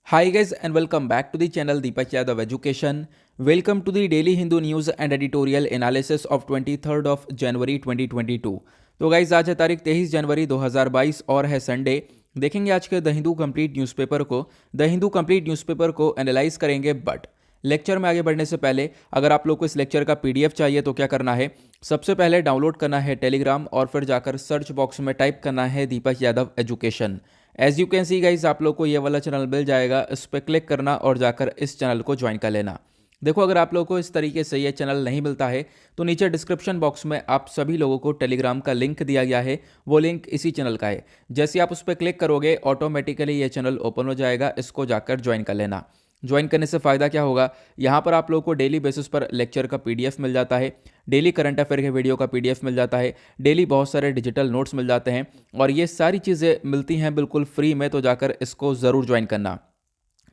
Hi guys and welcome back to the channel Deepak Yadav Education. Welcome to the daily Hindu news and editorial analysis of 23rd of January 2022. तो guys आज है तारीख 23 जनवरी 2022 और है Sunday. देखेंगे आज के द हिंदू कंप्लीट न्यूज़पेपर को। द हिंदू कंप्लीट न्यूज़पेपर को एनालाइज करेंगे, बट लेक्चर में आगे बढ़ने से पहले अगर आप लोग को इस लेक्चर का पीडीएफ चाहिए तो क्या करना है, सबसे पहले डाउनलोड करना है टेलीग्राम और फिर जाकर सर्च बॉक्स में टाइप करना है Deepak Yadav education. As you can see guys आप लोग को ये वाला चैनल मिल जाएगा, इस पर क्लिक करना और जाकर इस चैनल को ज्वाइन कर लेना। देखो, अगर आप लोगों को इस तरीके से ये चैनल नहीं मिलता है तो नीचे डिस्क्रिप्शन बॉक्स में आप सभी लोगों को टेलीग्राम का लिंक दिया गया है, वो लिंक इसी चैनल का है। जैसे आप उस पर क्लिक करोगे ऑटोमेटिकली ये चैनल ओपन हो जाएगा, इसको जाकर ज्वाइन कर लेना। ज्वाइन करने से फ़ायदा क्या होगा, यहाँ पर आप लोगों को डेली बेसिस पर लेक्चर का पीडीएफ मिल जाता है, डेली करंट अफेयर के वीडियो का पीडीएफ मिल जाता है, डेली बहुत सारे डिजिटल नोट्स मिल जाते हैं और ये सारी चीज़ें मिलती हैं बिल्कुल फ्री में, तो जाकर इसको ज़रूर ज्वाइन करना।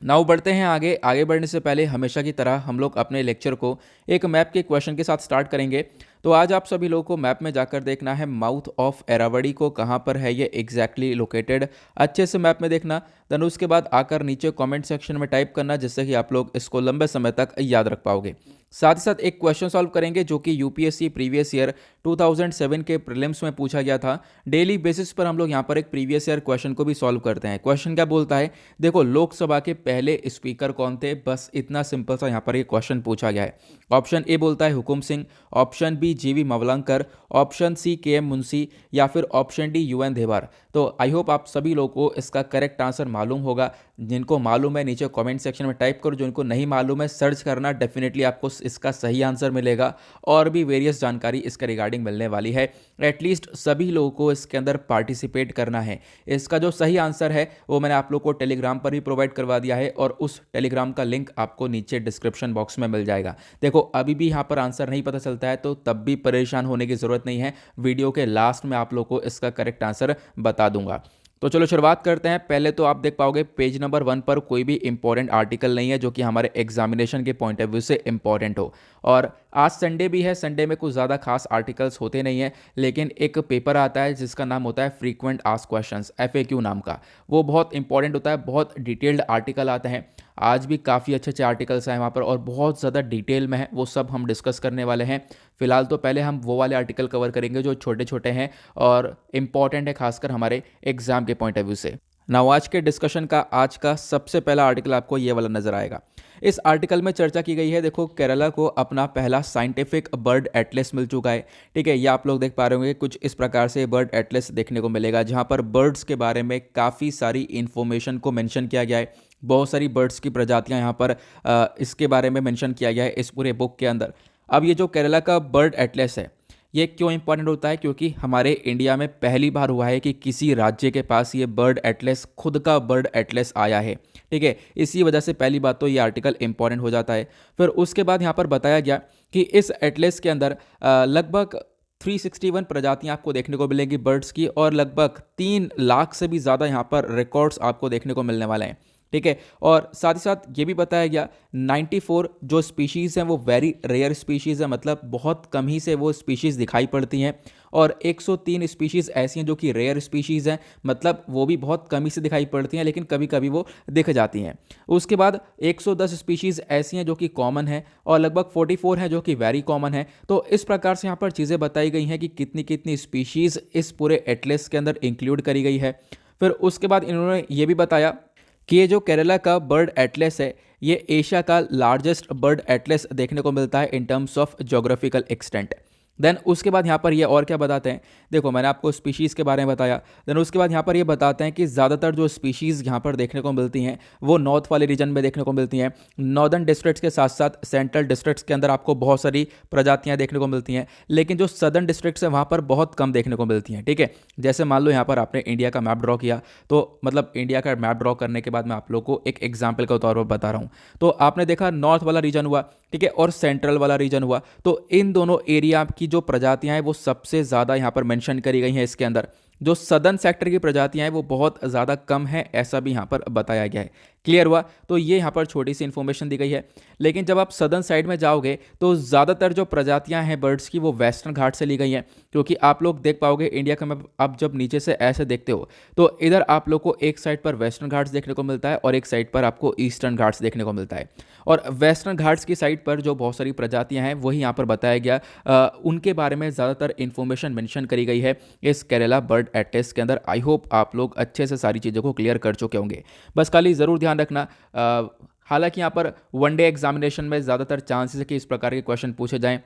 नाउ बढ़ते हैं आगे। आगे बढ़ने से पहले हमेशा की तरह हम लोग अपने लेक्चर को एक मैप के क्वेश्चन के साथ स्टार्ट करेंगे। तो आज आप सभी लोगों को मैप में जाकर देखना है माउथ ऑफ एरावड़ी को कहाँ पर है ये एग्जैक्टली लोकेटेड, अच्छे से मैप में देखना। देन उसके बाद आकर नीचे कमेंट सेक्शन में टाइप करना, जिससे कि आप लोग इसको लंबे समय तक याद रख पाओगे। साथ ही साथ एक क्वेश्चन सॉल्व करेंगे जो कि यूपीएससी प्रीवियस ईयर 2007 के प्रीलिम्स में पूछा गया था। डेली बेसिस पर हम लोग यहाँ पर एक प्रीवियस ईयर क्वेश्चन को भी सॉल्व करते हैं। क्वेश्चन क्या बोलता है, देखो लोकसभा के पहले स्पीकर कौन थे, बस इतना सिंपल सा यहाँ पर ये क्वेश्चन पूछा गया है। ऑप्शन ए बोलता है हुकुम सिंह, ऑप्शन बी जीवी मवलंकर, ऑप्शन सी केएम मुंशी या फिर ऑप्शन डी यूएन देवार। तो आई होप आप सभी लोगों को इसका करेक्ट आंसर मालूम होगा। जिनको मालूम है नीचे कमेंट सेक्शन में टाइप करो, जिनको नहीं मालूम है सर्च करना, डेफिनेटली आपको इसका सही आंसर मिलेगा और भी वेरियस जानकारी इसके रिगार्डिंग मिलने वाली है। एटलीस्ट सभी लोगों को इसके अंदर पार्टिसिपेट करना है। इसका जो सही आंसर है वो मैंने आप लोग को टेलीग्राम पर ही प्रोवाइड करवा दिया है और उस टेलीग्राम का लिंक आपको नीचे डिस्क्रिप्शन बॉक्स में मिल जाएगा। देखो, अभी भी यहाँ पर आंसर नहीं पता चलता है तो तब भी परेशान होने की ज़रूरत नहीं है, वीडियो के लास्ट में आप लोग को इसका करेक्ट आंसर बता दूंगा। तो चलो शुरुआत करते हैं। पहले तो आप देख पाओगे पेज नंबर 1 पर कोई भी इंपॉर्टेंट आर्टिकल नहीं है जो कि हमारे एग्जामिनेशन के पॉइंट ऑफ व्यू से इंपॉर्टेंट हो। और आज संडे भी है, संडे में कुछ ज़्यादा खास आर्टिकल्स होते नहीं हैं, लेकिन एक पेपर आता है जिसका नाम होता है फ्रीक्वेंट आस्क्ड क्वेश्चंस, FAQ नाम का। वो बहुत इंपॉर्टेंट होता है, बहुत डिटेल्ड आर्टिकल आते हैं। आज भी काफ़ी अच्छे अच्छे आर्टिकल्स हैं वहाँ पर और बहुत ज़्यादा डिटेल में है, वो सब हम डिस्कस करने वाले हैं। फिलहाल तो पहले हम वो वाले आर्टिकल कवर करेंगे जो छोटे छोटे हैं और इम्पॉर्टेंट है, खासकर हमारे एग्जाम के पॉइंट ऑफ व्यू से। नाउ आज के डिस्कशन का आज का सबसे पहला आर्टिकल आपको ये वाला नजर आएगा। इस आर्टिकल में चर्चा की गई है, देखो केरला को अपना पहला साइंटिफिक बर्ड एटलस मिल चुका है। ठीक है, ये आप लोग देख पा रहे होंगे, कुछ इस प्रकार से बर्ड एटलस देखने को मिलेगा जहां पर बर्ड्स के बारे में काफ़ी सारी इंफॉर्मेशन को मेंशन किया गया है। बहुत सारी बर्ड्स की प्रजातियां यहाँ पर इसके बारे में मेंशन किया गया है इस पूरे बुक के अंदर। अब ये जो केरला का बर्ड एटलस है ये क्यों इंपॉर्टेंट होता है, क्योंकि हमारे इंडिया में पहली बार हुआ है कि किसी राज्य के पास ये बर्ड एटलस, खुद का बर्ड एटलस आया है। ठीक है, इसी वजह से पहली बात तो ये आर्टिकल इंपॉर्टेंट हो जाता है। फिर उसके बाद यहाँ पर बताया गया कि इस एटलस के अंदर लगभग 361 प्रजातियां आपको देखने को मिलेंगी बर्ड्स की और लगभग 3 लाख से भी ज़्यादा यहाँ पर रिकॉर्ड्स आपको देखने को मिलने वाले हैं। ठीक है, और साथ ही साथ ये भी बताया गया 94 जो स्पीशीज़ हैं वो वेरी रेयर स्पीशीज़ है, मतलब बहुत कम ही से वो स्पीशीज़ दिखाई पड़ती हैं और 103 स्पीशीज़ ऐसी हैं जो कि रेयर स्पीशीज़ हैं, मतलब वो भी बहुत कम ही से दिखाई पड़ती हैं लेकिन कभी कभी वो दिख जाती हैं। उसके बाद 110 स्पीशीज़ ऐसी हैं जो कि कॉमन है और लगभग 44 हैं जो कि वेरी कॉमन है। तो इस प्रकार से यहाँ पर चीज़ें बताई गई हैं कि कितनी कितनी स्पीशीज़ इस पूरे एटलस के अंदर इंक्लूड करी गई है। फिर उसके बाद इन्होंने ये भी बताया कि ये जो केरला का बर्ड एटलस है ये एशिया का लार्जेस्ट बर्ड एटलस देखने को मिलता है in terms of geographical extent. Then उसके बाद यहाँ पर ये और क्या बताते हैं, देखो मैंने आपको स्पीशीज़ के बारे में बताया। देन उसके बाद यहाँ पर ये बताते हैं कि ज़्यादातर जो स्पीशीज़ यहाँ पर देखने को मिलती हैं वो नॉर्थ वाले रीजन में देखने को मिलती हैं। नॉर्दर्न डिस्ट्रिक्ट्स के साथ साथ सेंट्रल डिस्ट्रिक्ट्स के अंदर आपको बहुत सारी प्रजातियाँ देखने को मिलती हैं, लेकिन जो सदर्न डिस्ट्रिक्ट्स हैं वहाँ पर बहुत कम देखने को मिलती हैं। ठीक है, जैसे मान लो यहाँ पर आपने इंडिया का मैप ड्रॉ किया, तो मतलब इंडिया का मैप ड्रॉ करने के बाद मैं आप लोग को एक एग्जाम्पल के तौर पर बता रहा हूँ। तो आपने देखा नॉर्थ वाला रीजन हुआ, ठीक है, और सेंट्रल वाला रीजन हुआ, तो इन दोनों एरिया की जो प्रजातियां हैं वो सबसे ज़्यादा यहाँ पर मेंशन करी गई हैं इसके अंदर। जो सदर्न सेक्टर की प्रजातियां हैं वो बहुत ज़्यादा कम है, ऐसा भी यहाँ पर बताया गया है। क्लियर हुआ? तो ये यहाँ पर छोटी सी इन्फॉर्मेशन दी गई है। लेकिन जब आप सदर्न साइड में जाओगे तो ज़्यादातर जो प्रजातियां हैं बर्ड्स की वो वेस्टर्न घाट से ली गई हैं, क्योंकि आप लोग देख पाओगे इंडिया का मैप आप जब नीचे से ऐसे देखते हो तो इधर आप लोग को एक साइड पर वेस्टर्न घाट्स देखने को मिलता है और एक साइड पर आपको ईस्टर्न घाट्स देखने को मिलता है। और वेस्टर्न घाट्स की साइड पर जो बहुत सारी प्रजातियां हैं वही यहाँ पर बताया गया, उनके बारे में ज़्यादातर इन्फॉर्मेशन मेंशन करी गई है इस केरला बर्ड एटेस्ट के अंदर। आई होप आप लोग अच्छे से सारी चीज़ों को क्लियर कर चुके होंगे। बस खाली ज़रूर ध्यान रखना, हालांकि यहाँ पर वनडे एग्जामिनेशन में ज़्यादातर चांसेस है कि इस प्रकार के क्वेश्चन पूछे जाएं,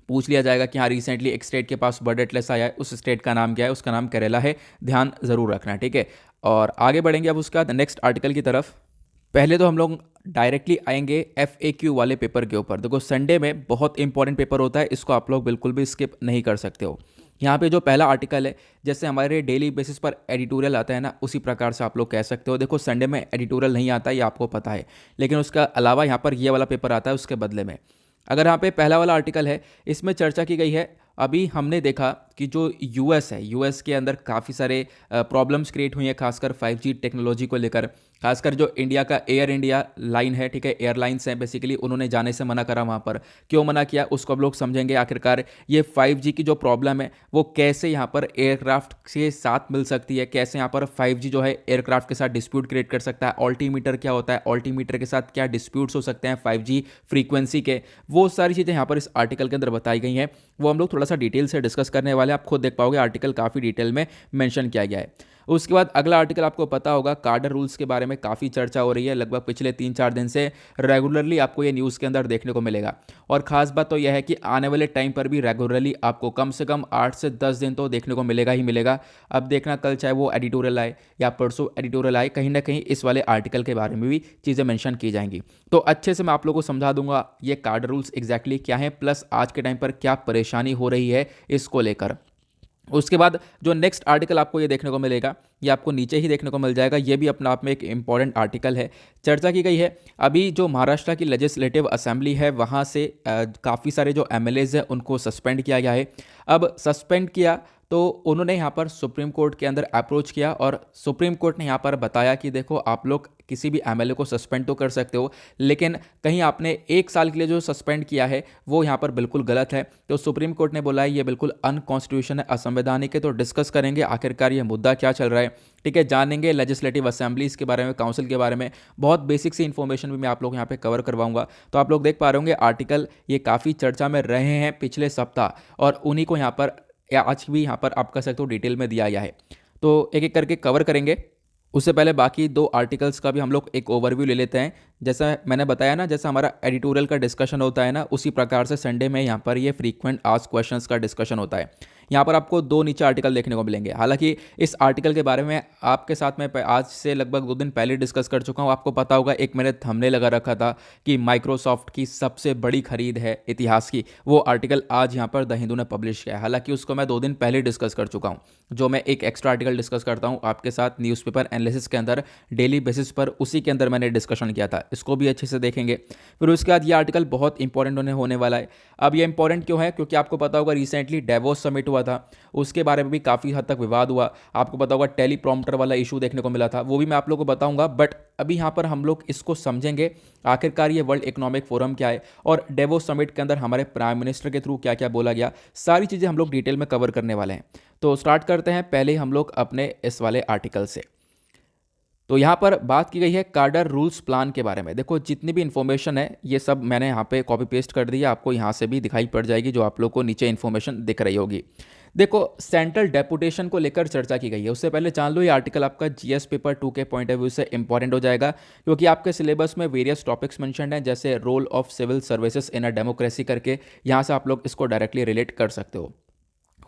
पूछ लिया जाएगा कि हाँ रिसेंटली एक स्टेट के पास बर्ड एटलस आया है, उस स्टेट का नाम क्या है, उसका नाम केरला है, ध्यान ज़रूर रखना, ठीक है। और आगे बढ़ेंगे अब उसका नेक्स्ट आर्टिकल की तरफ। पहले तो हम लोग डायरेक्टली आएंगे FAQ वाले पेपर के ऊपर। देखो संडे में बहुत इंपॉर्टेंट पेपर होता है, इसको आप लोग बिल्कुल भी स्किप नहीं कर सकते हो। यहाँ पे जो पहला आर्टिकल है, जैसे हमारे डेली बेसिस पर एडिटोरियल आता है ना, उसी प्रकार से आप लोग कह सकते हो। देखो संडे में एडिटोरियल नहीं आता, ये आपको पता है, लेकिन उसका अलावा यहाँ पर ये वाला पेपर आता है उसके बदले में। अगर यहाँ पे पहला वाला आर्टिकल है, इसमें चर्चा की गई है, अभी हमने देखा कि जो यूएस है, यूएस के अंदर काफ़ी सारे प्रॉब्लम्स क्रिएट हुई हैं, खासकर 5G टेक्नोलॉजी को लेकर। खासकर जो इंडिया का एयर इंडिया लाइन है, ठीक है, एयरलाइंस हैं बेसिकली, उन्होंने जाने से मना करा वहाँ पर। क्यों मना किया उसको अब लोग समझेंगे। आखिरकार ये 5G की जो प्रॉब्लम है वो कैसे यहाँ पर एयरक्राफ्ट के साथ मिल सकती है, कैसे यहाँ पर 5G जो है एयरक्राफ्ट के साथ डिस्प्यूट क्रिएट कर सकता है, ऑल्टीमीटर क्या होता है, ऑल्टीमीटर के साथ क्या डिस्प्यूट्स हो सकते हैं 5G फ्रीक्वेंसी के, वो सारी चीज़ें यहाँ पर इस आर्टिकल के अंदर बताई गई हैं। वो हम लोग थोड़ा सा डिटेल से डिस्कस करने वाले हैं, आप खुद देख पाओगे आर्टिकल काफ़ी डिटेल में मेंशन किया गया है। उसके बाद अगला आर्टिकल आपको पता होगा, कार्डर रूल्स के बारे में काफ़ी चर्चा हो रही है, लगभग पिछले 3-4 दिन से रेगुलरली आपको ये न्यूज़ के अंदर देखने को मिलेगा। और ख़ास बात तो यह है कि आने वाले टाइम पर भी रेगुलरली आपको कम से कम 8 से 10 दिन तो देखने को मिलेगा ही मिलेगा। अब देखना कल चाहे वो एडिटोरियल आए या परसों एडिटोरियल आए, कहीं ना कहीं इस वाले आर्टिकल के बारे में भी चीज़ें मेंशन की जाएंगी। तो अच्छे से मैं आप लोगों को समझा दूंगा ये कार्डर रूल्स एग्जैक्टली क्या है, प्लस आज के टाइम पर क्या परेशानी हो रही है इसको लेकर। उसके बाद जो नेक्स्ट आर्टिकल आपको ये देखने को मिलेगा, ये आपको नीचे ही देखने को मिल जाएगा, ये भी अपने आप में एक इंपॉर्टेंट आर्टिकल है। चर्चा की गई है अभी जो महाराष्ट्र की लेजिस्लेटिव असेंबली है वहाँ से काफ़ी सारे जो MLAs हैं उनको सस्पेंड किया गया है। अब सस्पेंड किया तो उन्होंने यहाँ पर सुप्रीम कोर्ट के अंदर अप्रोच किया और सुप्रीम कोर्ट ने यहाँ पर बताया कि देखो आप लोग किसी भी MLA को सस्पेंड तो कर सकते हो, लेकिन कहीं आपने 1 साल के लिए जो सस्पेंड किया है वो यहाँ पर बिल्कुल गलत है। तो सुप्रीम कोर्ट ने बोला है ये बिल्कुल अनकॉन्स्टिट्यूशन है, असंवैधानिक है। तो डिस्कस करेंगे आखिरकार ये मुद्दा क्या चल रहा है, ठीक है, जानेंगे लेजिस्लेटिव असेंबलीज के बारे में, काउंसिल के बारे में, बहुत बेसिक सी इन्फॉर्मेशन भी मैं आप लोग यहाँ पे कवर करवाऊंगा। तो आप लोग देख पा रहे होंगे आर्टिकल ये काफ़ी चर्चा में रहे हैं पिछले सप्ताह, और उन्हीं को यहाँ पर आज भी यहाँ पर आप कह सकते हो डिटेल में दिया गया है। तो एक एक करके कवर करेंगे। उससे पहले बाकी 2 आर्टिकल्स का भी हम लोग एक ओवरव्यू ले लेते हैं। जैसा मैंने बताया ना, जैसा हमारा एडिटोरियल का डिस्कशन होता है ना, उसी प्रकार से संडे में यहाँ पर ये फ्रीक्वेंट आस्क्ड क्वेश्चंस का डिस्कशन होता है। यहाँ पर आपको 2 नीचे आर्टिकल देखने को मिलेंगे। हालांकि इस आर्टिकल के बारे में आपके साथ में आज से लगभग 2 दिन पहले डिस्कस कर चुका हूँ। आपको पता होगा एक मैंने थंबनेल लगा रखा था कि माइक्रोसॉफ्ट की सबसे बड़ी खरीद है इतिहास की, वो आर्टिकल आज यहाँ पर द हिंदू ने पब्लिश किया है। हालांकि उसको मैं 2 दिन पहले डिस्कस कर चुका हूँ, जो मैं एक एक्स्ट्रा आर्टिकल डिस्कस करता हूँ आपके साथ न्यूज़पेपर एनालिसिस के अंदर डेली बेसिस पर, उसी के अंदर मैंने डिस्कशन किया था, इसको भी अच्छे से देखेंगे। फिर उसके बाद ये आर्टिकल बहुत इंपॉर्टेंट होने वाला है। अब ये इंपॉर्टेंट क्यों है, क्योंकि आपको पता होगा रिसेंटली डेवोस समिट हुआ था, उसके बारे में भी काफ़ी हद तक विवाद हुआ। आपको पता होगा टेलीप्रॉम्प्टर वाला इशू देखने को मिला था, वो भी मैं आप लोगों को बताऊंगा। बट अभी यहाँ पर हम लोग इसको समझेंगे आखिरकार ये वर्ल्ड इकोनॉमिक फोरम क्या है और डेवोस समिट के अंदर हमारे प्राइम मिनिस्टर के थ्रू क्या क्या बोला गया, सारी चीज़ें हम लोग डिटेल में कवर करने वाले हैं। तो स्टार्ट करते हैं पहले हम लोग अपने इस वाले आर्टिकल से। तो यहाँ पर बात की गई है कार्डर रूल्स प्लान के बारे में। देखो जितनी भी इन्फॉर्मेशन है ये सब मैंने यहाँ पे कॉपी पेस्ट कर दी है, आपको यहाँ से भी दिखाई पड़ जाएगी जो आप लोग को नीचे इन्फॉर्मेशन दिख रही होगी। देखो सेंट्रल डेपुटेशन को लेकर चर्चा की गई है। उससे पहले जान लो ये आर्टिकल आपका GS पेपर 2 के पॉइंट ऑफ व्यू से इंपॉर्टेंट हो जाएगा, क्योंकि आपके सिलेबस में वेरियस टॉपिक्स मेंशन्ड हैं, जैसे role of civil services in a democracy करके, यहाँ से आप लोग इसको डायरेक्टली रिलेट कर सकते हो।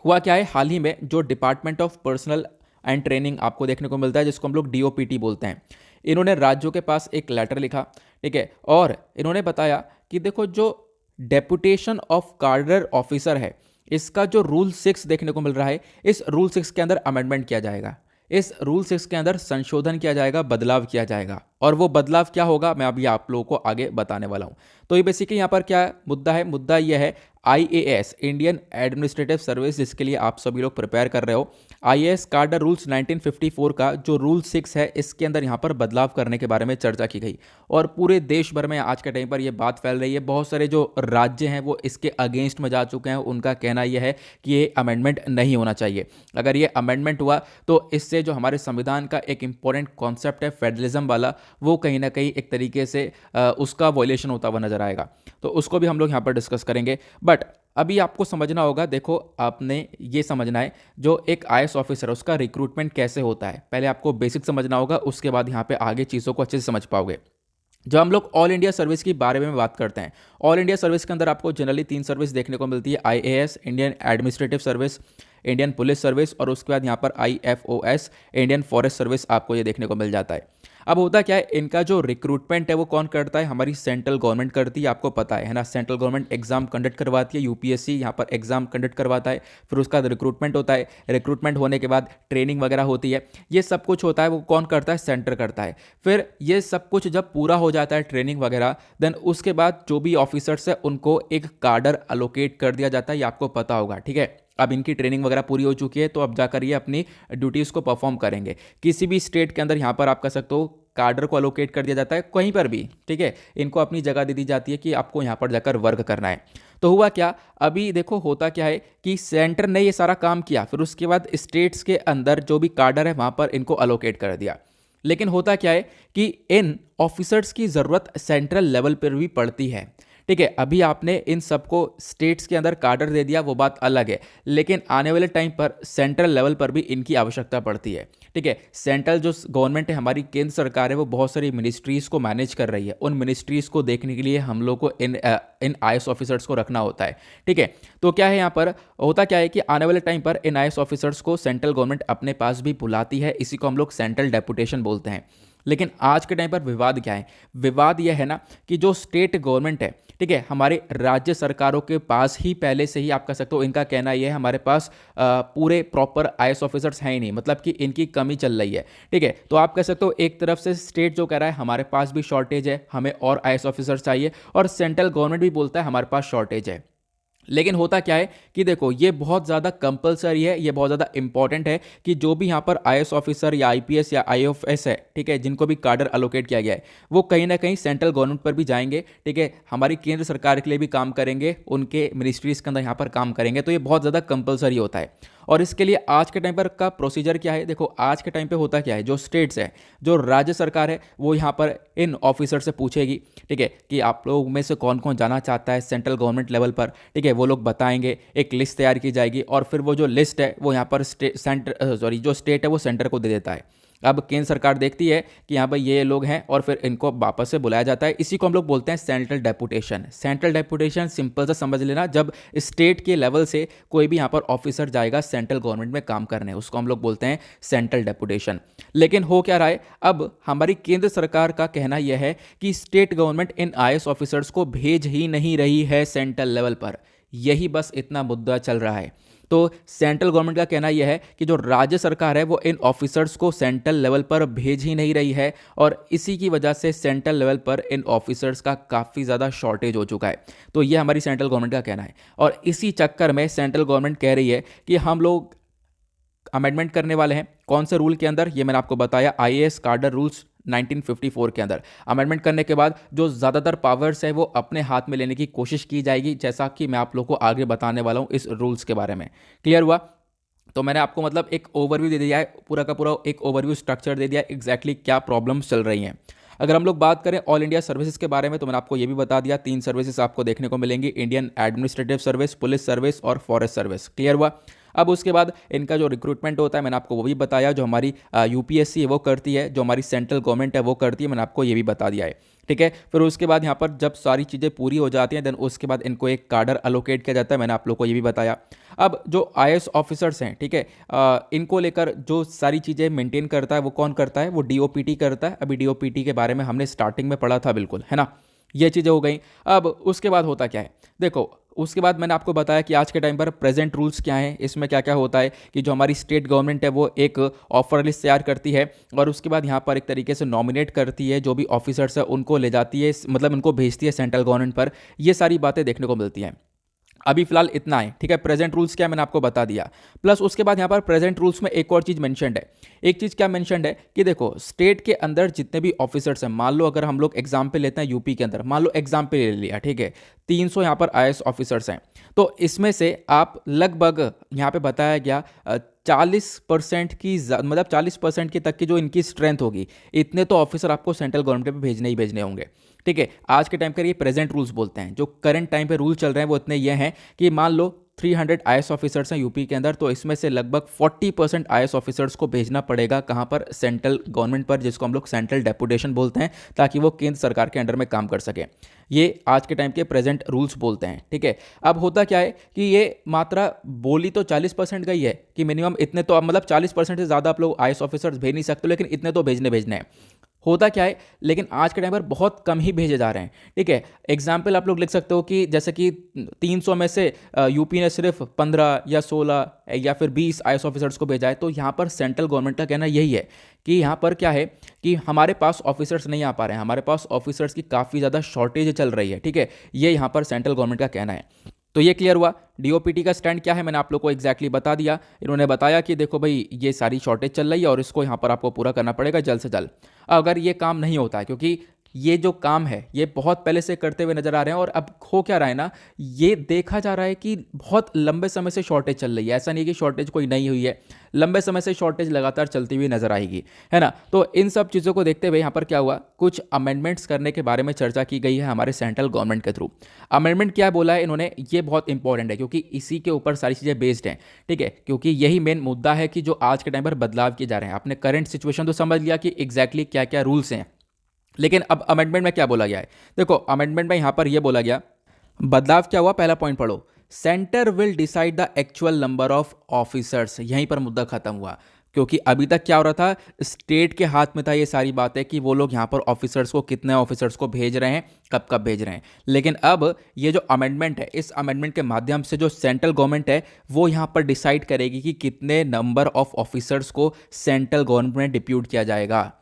हुआ क्या है, हाल ही में जो department of personal and training आपको देखने को मिलता है, जिसको हम लोग DOPT बोलते हैं, इन्होंने राज्यों के पास एक लेटर लिखा, ठीक है, और इन्होंने बताया कि देखो जो डेपुटेशन ऑफ कार्डर ऑफिसर है, इसका जो रूल 6 देखने को मिल रहा है, इस रूल 6 के अंदर अमेंडमेंट किया जाएगा, इस रूल 6 के अंदर संशोधन किया जाएगा, बदलाव किया जाएगा। और वो बदलाव क्या होगा मैं अभी आप लोगों को आगे बताने वाला हूं। तो ये बेसिकली यहाँ पर क्या मुद्दा है, मुद्दा यह है IAS इंडियन एडमिनिस्ट्रेटिव सर्विस, जिसके लिए आप सभी लोग प्रिपेयर कर रहे हो। आईएएस कार्डर रूल्स 1954 का जो रूल 6 है इसके अंदर यहाँ पर बदलाव करने के बारे में चर्चा की गई और पूरे देश भर में आज के टाइम पर यह बात फैल रही है। बहुत सारे जो राज्य हैं वो इसके अगेंस्ट में जा चुके हैं। उनका कहना यह है कि ये अमेंडमेंट नहीं होना चाहिए। अगर ये अमेंडमेंट हुआ तो इससे जो हमारे संविधान का एक इंपॉर्टेंट कॉन्सेप्ट है फेडरलिज्म वाला, वो कहीं ना कहीं एक तरीके से उसका वॉयलेशन होता हुआ नजर आएगा। तो उसको भी हम लोग यहाँ पर डिस्कस करेंगे। बट अभी आपको समझना होगा, देखो आपने ये समझना है जो एक आईएएस ऑफिसर है उसका रिक्रूटमेंट कैसे होता है। पहले आपको बेसिक समझना होगा, उसके बाद यहाँ पे आगे चीज़ों को अच्छे से समझ पाओगे। जब हम लोग ऑल इंडिया सर्विस की बारे में बात करते हैं, ऑल इंडिया सर्विस के अंदर आपको जनरली 3 सर्विस देखने को मिलती है। IAS, Indian administrative service, Indian police service, और उसके बाद यहाँ पर आईएफओएस, इंडियन फॉरेस्ट सर्विस आपको ये देखने को मिल जाता है। अब होता क्या है, इनका जो रिक्रूटमेंट है वो कौन करता है, हमारी सेंट्रल गवर्नमेंट करती है। आपको पता है ना, सेंट्रल गवर्नमेंट एग्जाम कंडक्ट करवाती है, यूपीएससी यहाँ पर एग्जाम कंडक्ट करवाता है। फिर उसका रिक्रूटमेंट होता है, रिक्रूटमेंट होने के बाद ट्रेनिंग वगैरह होती है, ये सब कुछ होता है वो कौन करता है, सेंटर करता है। फिर ये सब कुछ जब पूरा हो जाता है ट्रेनिंग वगैरह, देन उसके बाद जो भी ऑफिसर्स है उनको एक कार्डर अलोकेट कर दिया जाता है, ये आपको पता होगा। ठीक है, अब इनकी ट्रेनिंग वगैरह पूरी हो चुकी है तो अब जाकर ये अपनी ड्यूटीज़ को परफॉर्म करेंगे। किसी भी स्टेट के अंदर यहाँ पर आप कह सकते हो कार्डर को अलोकेट कर दिया जाता है, कहीं पर भी। ठीक है, इनको अपनी जगह दे दी जाती है कि आपको यहाँ पर जाकर वर्क करना है। तो हुआ क्या, अभी देखो होता क्या है कि सेंटर ने ये सारा काम किया, फिर उसके बाद स्टेट्स के अंदर जो भी कार्डर है वहाँ पर इनको अलोकेट कर दिया। लेकिन होता क्या है कि इन ऑफिसर्स की ज़रूरत सेंट्रल लेवल पर भी पड़ती है। ठीक है, अभी आपने इन सबको स्टेट्स के अंदर कार्डर दे दिया, वो बात अलग है, लेकिन आने वाले टाइम पर सेंट्रल लेवल पर भी इनकी आवश्यकता पड़ती है। ठीक है, सेंट्रल जो गवर्नमेंट है, हमारी केंद्र सरकार है, वो बहुत सारी मिनिस्ट्रीज़ को मैनेज कर रही है। उन मिनिस्ट्रीज़ को देखने के लिए हम लोग को इन आईएएस ऑफिसर्स को रखना होता है। ठीक है, तो क्या है यहाँ पर होता क्या है कि आने वाले टाइम पर इन आईएएस ऑफिसर्स को सेंट्रल गवर्नमेंट अपने पास भी बुलाती है, इसी को हम लोग सेंट्रल डेपुटेशन बोलते हैं। लेकिन आज के टाइम पर विवाद क्या है, विवाद यह है ना कि जो स्टेट गवर्नमेंट है, ठीक है, हमारे राज्य सरकारों के पास ही पहले से ही आप कह सकते हो, इनका कहना यह है हमारे पास पूरे प्रॉपर आईएएस ऑफिसर्स हैं ही नहीं, मतलब कि इनकी कमी चल रही है। ठीक है, तो आप कह सकते हो एक तरफ से स्टेट जो कह रहा है हमारे पास भी शॉर्टेज है, हमें और आईएएस ऑफिसर्स चाहिए, और सेंट्रल गवर्नमेंट भी बोलता है हमारे पास शॉर्टेज है। लेकिन होता क्या है कि देखो ये बहुत ज़्यादा कंपलसरी है, ये बहुत ज़्यादा इंपॉर्टेंट है कि जो भी यहाँ पर आईएएस ऑफिसर या आईपीएस या आईएफएस है, ठीक है, जिनको भी कार्डर अलोकेट किया गया है, वो कहीं ना कहीं सेंट्रल गवर्नमेंट पर भी जाएंगे। ठीक है, हमारी केंद्र सरकार के लिए भी काम करेंगे, उनके मिनिस्ट्रीज़ के अंदर यहाँ पर काम करेंगे। तो ये बहुत ज़्यादा कंपलसरी होता है। और इसके लिए आज के टाइम पर का प्रोसीजर क्या है, देखो आज के टाइम पे होता क्या है, जो स्टेट्स है, जो राज्य सरकार है, वो यहाँ पर इन ऑफिसर से पूछेगी, ठीक है, कि आप लोग में से कौन कौन जाना चाहता है सेंट्रल गवर्नमेंट लेवल पर। ठीक है, वो लोग बताएंगे, एक लिस्ट तैयार की जाएगी, और फिर वो जो लिस्ट है वो यहाँ पर जो स्टेट है वो सेंटर को दे देता है। अब केंद्र सरकार देखती है कि यहाँ पर ये लोग हैं, और फिर इनको वापस से बुलाया जाता है। इसी को हम लोग बोलते हैं central deputation. Central deputation simple सा समझ लेना, जब स्टेट के लेवल से कोई भी यहाँ पर ऑफिसर जाएगा सेंट्रल गवर्नमेंट में काम करने, उसको हम लोग बोलते हैं सेंट्रल डेपुटेशन। लेकिन हो क्या रहा है, अब हमारी केंद्र सरकार का कहना यह है कि state government in IAS officers को भेज ही नहीं रही है सेंट्रल लेवल पर। यही बस इतना मुद्दा चल रहा है। तो सेंट्रल गवर्नमेंट का कहना यह है कि जो राज्य सरकार है वो इन ऑफिसर्स को सेंट्रल लेवल पर भेज ही नहीं रही है, और इसी की वजह से सेंट्रल लेवल पर इन ऑफिसर्स का काफ़ी ज़्यादा शॉर्टेज हो चुका है। तो ये हमारी सेंट्रल गवर्नमेंट का कहना है, और इसी चक्कर में सेंट्रल गवर्नमेंट कह रही है कि हम लोग अमेंडमेंट करने वाले हैं। कौन से रूल के अंदर, ये मैंने आपको बताया, आईएएस कार्डर रूल्स 1954 के अंदर अमेंडमेंट करने के बाद जो ज़्यादातर पावर्स है वो अपने हाथ में लेने की कोशिश की जाएगी, जैसा कि मैं आप लोगों को आगे बताने वाला हूँ इस रूल्स के बारे में। क्लियर हुआ? तो मैंने आपको मतलब एक ओवरव्यू दे दिया है, पूरा का पूरा एक ओवरव्यू स्ट्रक्चर दे दिया एग्जैक्टली क्या प्रॉब्लम्स चल रही हैं। अगर हम लोग बात करें ऑल इंडिया सर्विसेज के बारे में, तो मैंने आपको ये भी बता दिया, 3 सर्विसेज आपको देखने को मिलेंगी, Indian administrative service, police service और फॉरेस्ट सर्विस। क्लियर हुआ? अब उसके बाद इनका जो रिक्रूटमेंट होता है मैंने आपको वो भी बताया, जो हमारी यूपीएससी है वो करती है, जो हमारी सेंट्रल गवर्नमेंट है वो करती है, मैंने आपको ये भी बता दिया है। ठीक है, फिर उसके बाद यहाँ पर जब सारी चीज़ें पूरी हो जाती हैं, देन उसके बाद इनको एक कार्डर अलोकेट किया जाता है, मैंने आप लोग को ये भी बताया। अब जो आईएएस ऑफिसर्स हैं, ठीक है, इनको लेकर जो सारी चीज़ें मेंटेन करता है वो कौन करता है, वो डीओपीटी करता है। अभी डीओपीटी के बारे में हमने स्टार्टिंग में पढ़ा था, बिल्कुल, है ना, ये चीज़ें हो गई। अब उसके बाद होता क्या है, देखो उसके बाद मैंने आपको बताया कि आज के टाइम पर प्रेजेंट रूल्स क्या हैं, इसमें क्या क्या होता है कि जो हमारी स्टेट गवर्नमेंट है वो एक ऑफर लिस्ट तैयार करती है, और उसके बाद यहाँ पर एक तरीके से नॉमिनेट करती है, जो भी ऑफिसर्स है उनको ले जाती है, मतलब उनको भेजती है सेंट्रल गवर्नमेंट पर। ये सारी बातें देखने को मिलती हैं। अभी फिलहाल इतना है, ठीक है। प्रेजेंट रूल्स क्या मैंने आपको बता दिया। प्लस उसके बाद यहाँ पर प्रेजेंट रूल्स में एक और चीज़ मेंशन्ड है। एक चीज़ क्या मेंशन्ड है कि देखो स्टेट के अंदर जितने भी ऑफिसर्स हैं, मान लो अगर हम लोग एग्जाम्पल लेते हैं यूपी के अंदर, मान लो एग्जाम्पल ले लिया, ठीक है, 300 यहाँ पर आईएएस ऑफिसर्स हैं, तो इसमें से आप लगभग यहाँ पे बताया गया 40% की मतलब 40% की तक की जो इनकी स्ट्रेंथ होगी, इतने तो ऑफिसर आपको सेंट्रल गवर्नमेंट पे भेजने ही भेजने होंगे, ठीक है। आज के टाइम पर ये प्रेजेंट रूल्स बोलते हैं। जो करंट टाइम पे रूल चल रहे हैं वो इतने ये हैं कि मान लो 300 आईएएस ऑफिसर्स हैं यूपी के अंदर, तो इसमें से लगभग 40% आईएएस ऑफिसर्स को भेजना पड़ेगा कहाँ पर, सेंट्रल गवर्नमेंट पर, जिसको हम लोग सेंट्रल डेपुटेशन बोलते हैं, ताकि वो केंद्र सरकार के अंडर में काम कर सके। ये आज के टाइम के प्रेजेंट रूल्स बोलते हैं, ठीक है। अब होता क्या है कि ये मात्रा बोली तो 40% गई है कि मिनिमम इतने तो, मतलब 40% से ज़्यादा आप लोग आईएएस ऑफिसर्स भेज नहीं सकते, लेकिन इतने तो भेजने हैं। होता क्या है, लेकिन आज के टाइम पर बहुत कम ही भेजे जा रहे हैं, ठीक है। एग्जाम्पल आप लोग लिख सकते हो कि जैसे कि 300 में से यूपी ने सिर्फ 15 या 16 या फिर 20 आईएएस ऑफिसर्स को भेजा है। तो यहाँ पर सेंट्रल गवर्नमेंट का कहना यही है कि यहाँ पर क्या है कि हमारे पास ऑफिसर्स नहीं आ पा रहे हैं, हमारे पास ऑफिसर्स की काफ़ी ज़्यादा शॉर्टेज चल रही है, ठीक है। ये यहाँ पर सेंट्रल गवर्नमेंट का कहना है। तो ये क्लियर हुआ। डीओपीटी का स्टैंड क्या है मैंने आप लोग को एग्जैक्टली बता दिया। इन्होंने बताया कि देखो भाई ये सारी शॉर्टेज चल रही है और इसको यहाँ पर आपको पूरा करना पड़ेगा जल्द से जल्द। अगर ये काम नहीं होता है, क्योंकि ये जो काम है ये बहुत पहले से करते हुए नजर आ रहे हैं, और अब हो क्या रहा है ना, ये देखा जा रहा है कि बहुत लंबे समय से शॉर्टेज चल रही है। ऐसा नहीं है कि शॉर्टेज कोई नहीं हुई है, लंबे समय से शॉर्टेज लगातार चलती हुई नजर आएगी, है ना। तो इन सब चीज़ों को देखते हुए यहाँ पर क्या हुआ, कुछ अमेंडमेंट्स करने के बारे में चर्चा की गई है हमारे सेंट्रल गवर्नमेंट के थ्रू। अमेंडमेंट क्या बोला है इन्होंने, ये बहुत इंपॉर्टेंट है क्योंकि इसी के ऊपर सारी चीज़ें बेस्ड हैं, ठीक है। क्योंकि यही मेन मुद्दा है कि जो आज के टाइम पर बदलाव किए जा रहे हैं। आपने करंट सिचुएशन तो समझ लिया कि एग्जैक्टली क्या क्या रूल्स हैं, लेकिन अब अमेंडमेंट में क्या बोला गया है। देखो अमेंडमेंट में यहां पर यह बोला गया, बदलाव क्या हुआ, पहला पॉइंट पढ़ो, centre will decide the actual number of officers. यहीं पर मुद्दा खत्म हुआ, क्योंकि अभी तक क्या हो रहा था, स्टेट के हाथ में था ये सारी बातें कि वो लोग यहां पर ऑफिसर्स को, कितने ऑफिसर्स को भेज रहे हैं, कब कब भेज रहे हैं। लेकिन अब ये जो अमेंडमेंट है, इस अमेंडमेंट के माध्यम से जो सेंट्रल गवर्नमेंट है वो यहां पर डिसाइड करेगी कि कितने नंबर ऑफ ऑफिसर्स को सेंट्रल गवर्नमेंट में डिप्यूट किया जाएगा।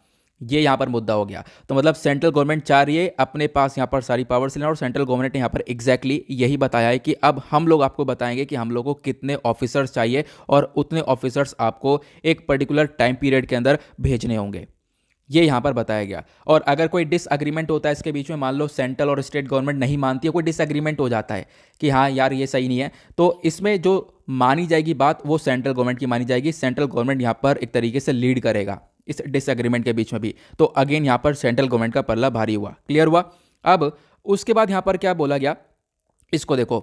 ये यहाँ पर मुद्दा हो गया। तो मतलब सेंट्रल गवर्नमेंट चाह रही है अपने पास यहाँ पर सारी पावर्स लेना, और सेंट्रल गवर्नमेंट ने यहाँ पर एग्जैक्टली यही बताया है कि अब हम लोग आपको बताएंगे कि हम लोगों को कितने ऑफिसर्स चाहिए, और उतने ऑफिसर्स आपको एक पर्टिकुलर टाइम पीरियड के अंदर भेजने होंगे। ये यहाँ पर बताया गया। और अगर कोई डिसएग्रीमेंट होता है इसके बीच में, मान लो सेंट्रल और स्टेट गवर्नमेंट नहीं मानती है, कोई डिसएग्रीमेंट हो जाता है कि हाँ यार ये सही नहीं है, तो इसमें जो मानी जाएगी बात वो सेंट्रल गवर्नमेंट की मानी जाएगी। सेंट्रल गवर्नमेंट यहाँ पर एक तरीके से लीड करेगा इस डिसएग्रीमेंट के बीच में भी। तो अगेन यहाँ पर सेंट्रल गवर्नमेंट का पल्ला भारी हुआ, क्लियर हुआ। अब उसके बाद यहाँ पर क्या बोला गया, इसको देखो,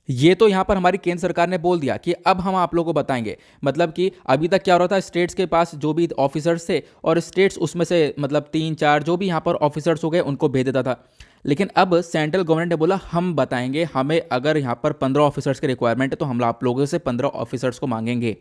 ये तो यहां पर हमारी केंद्र सरकार ने बोल दिया कि अब हम आप लोगों को बताएंगे। मतलब कि अभी तक क्या हो रहा था, स्टेट्स के पास जो भी ऑफिसर्स थे, और स्टेट्स उसमें से मतलब 3-4 जो भी यहां पर ऑफिसर्स हो गए उनको भेज देता था। लेकिन अब सेंट्रल गवर्नमेंट ने बोला हम बताएंगे, हमें अगर यहां पर 15 ऑफिसर्स की रिक्वायरमेंट है तो हम आप लोगों से 15 ऑफिसर्स को मांगेंगे,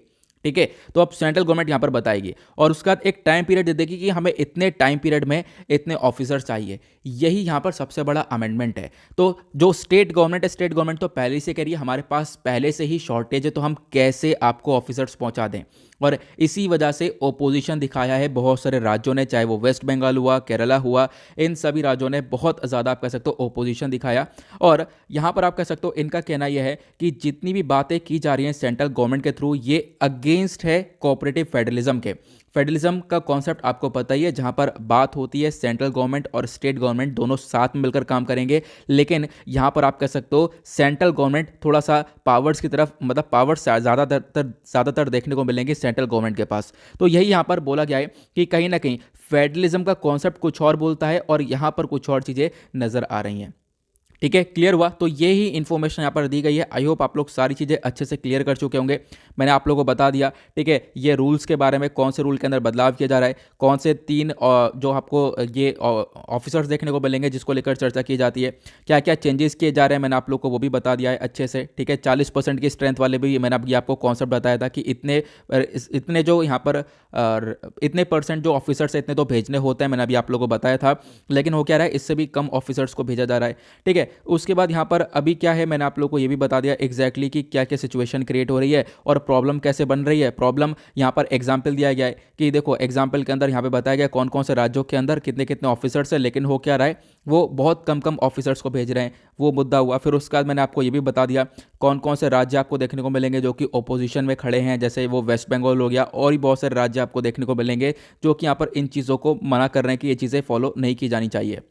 ठीक है। तो अब सेंट्रल गवर्नमेंट यहां पर बताएगी, और उसके बाद एक टाइम पीरियड दे देगी कि हमें इतने टाइम पीरियड में इतने ऑफिसर्स चाहिए। यही यहां पर सबसे बड़ा अमेंडमेंट है। तो जो स्टेट गवर्नमेंट है, स्टेट गवर्नमेंट तो पहले से कह रही है हमारे पास पहले से ही शॉर्टेज है, तो हम कैसे आपको ऑफिसर्स पहुंचा दें। और इसी वजह से ओपोजिशन दिखाया है बहुत सारे राज्यों ने, चाहे वो वेस्ट बंगाल हुआ, केरला हुआ, इन सभी राज्यों ने बहुत ज़्यादा आप कह सकते हो ओपोजिशन दिखाया। और यहाँ पर आप कह सकते हो इनका कहना यह है कि जितनी भी बातें की जा रही हैं सेंट्रल गवर्नमेंट के थ्रू, ये अगेंस्ट है कोऑपरेटिव फेडरलिज्म के। फेडरलिज्म का कॉन्सेप्ट आपको पता ही है, जहां पर बात होती है सेंट्रल गवर्नमेंट और स्टेट गवर्नमेंट दोनों साथ में मिलकर काम करेंगे। लेकिन यहां पर आप कह सकते हो सेंट्रल गवर्नमेंट थोड़ा सा पावर्स की तरफ, मतलब पावर्स ज़्यादातर देखने को मिलेंगे सेंट्रल गवर्नमेंट के पास। तो यही यहां पर बोला गया है कि कहीं ना कहीं फेडरलिज्म का कॉन्सेप्ट कुछ और बोलता है और यहां पर कुछ और चीज़ें नजर आ रही हैं, ठीक है। क्लियर हुआ। तो ये ही इन्फॉर्मेशन यहाँ पर दी गई है। आई होप आप लोग सारी चीज़ें अच्छे से क्लियर कर चुके होंगे। मैंने आप लोगों को बता दिया, ठीक है, ये रूल्स के बारे में, कौन से रूल के अंदर बदलाव किया जा रहा है, कौन से 3 जो आपको ये ऑफिसर्स देखने को मिलेंगे जिसको लेकर चर्चा की जाती है, क्या क्या चेंजेस किए जा रहे हैं, मैंने आप लोग को वो भी बता दिया है अच्छे से, ठीक है। 40% की स्ट्रेंथ वाले भी मैंने अभी आपको कॉन्सेप्ट बताया था कि इतने जो यहाँ पर इतने परसेंट जो ऑफिसर्स है इतने तो भेजने होते हैं, मैंने अभी आप लोगों को बताया था। लेकिन हो क्या रहा है, इससे भी कम ऑफिसर्स को भेजा जा रहा है, ठीक है। उसके बाद यहाँ पर अभी क्या है, मैंने आप लोगों को ये भी बता दिया एग्जैक्टली कि क्या क्या सिचुएशन क्रिएट हो रही है और प्रॉब्लम कैसे बन रही है। प्रॉब्लम यहाँ पर एग्जाम्पल दिया गया है कि देखो एग्जाम्पल के अंदर यहाँ पे बताया गया कौन कौन से राज्यों के अंदर कितने कितने ऑफिसर्स हैं, लेकिन हो क्या रहा है, वो बहुत कम कम ऑफिसर्स को भेज रहे हैं, वो मुद्दा हुआ। फिर उसके बाद मैंने आपको ये भी बता दिया कौन कौन से राज्य आपको देखने को मिलेंगे जो कि ओपोजिशन में खड़े हैं, जैसे वो वेस्ट बंगाल हो गया, और भी बहुत सारे राज्य आपको देखने को मिलेंगे जो कि यहाँ पर इन चीज़ों को मना कर रहे हैं कि ये चीज़ें फॉलो नहीं की जानी चाहिए।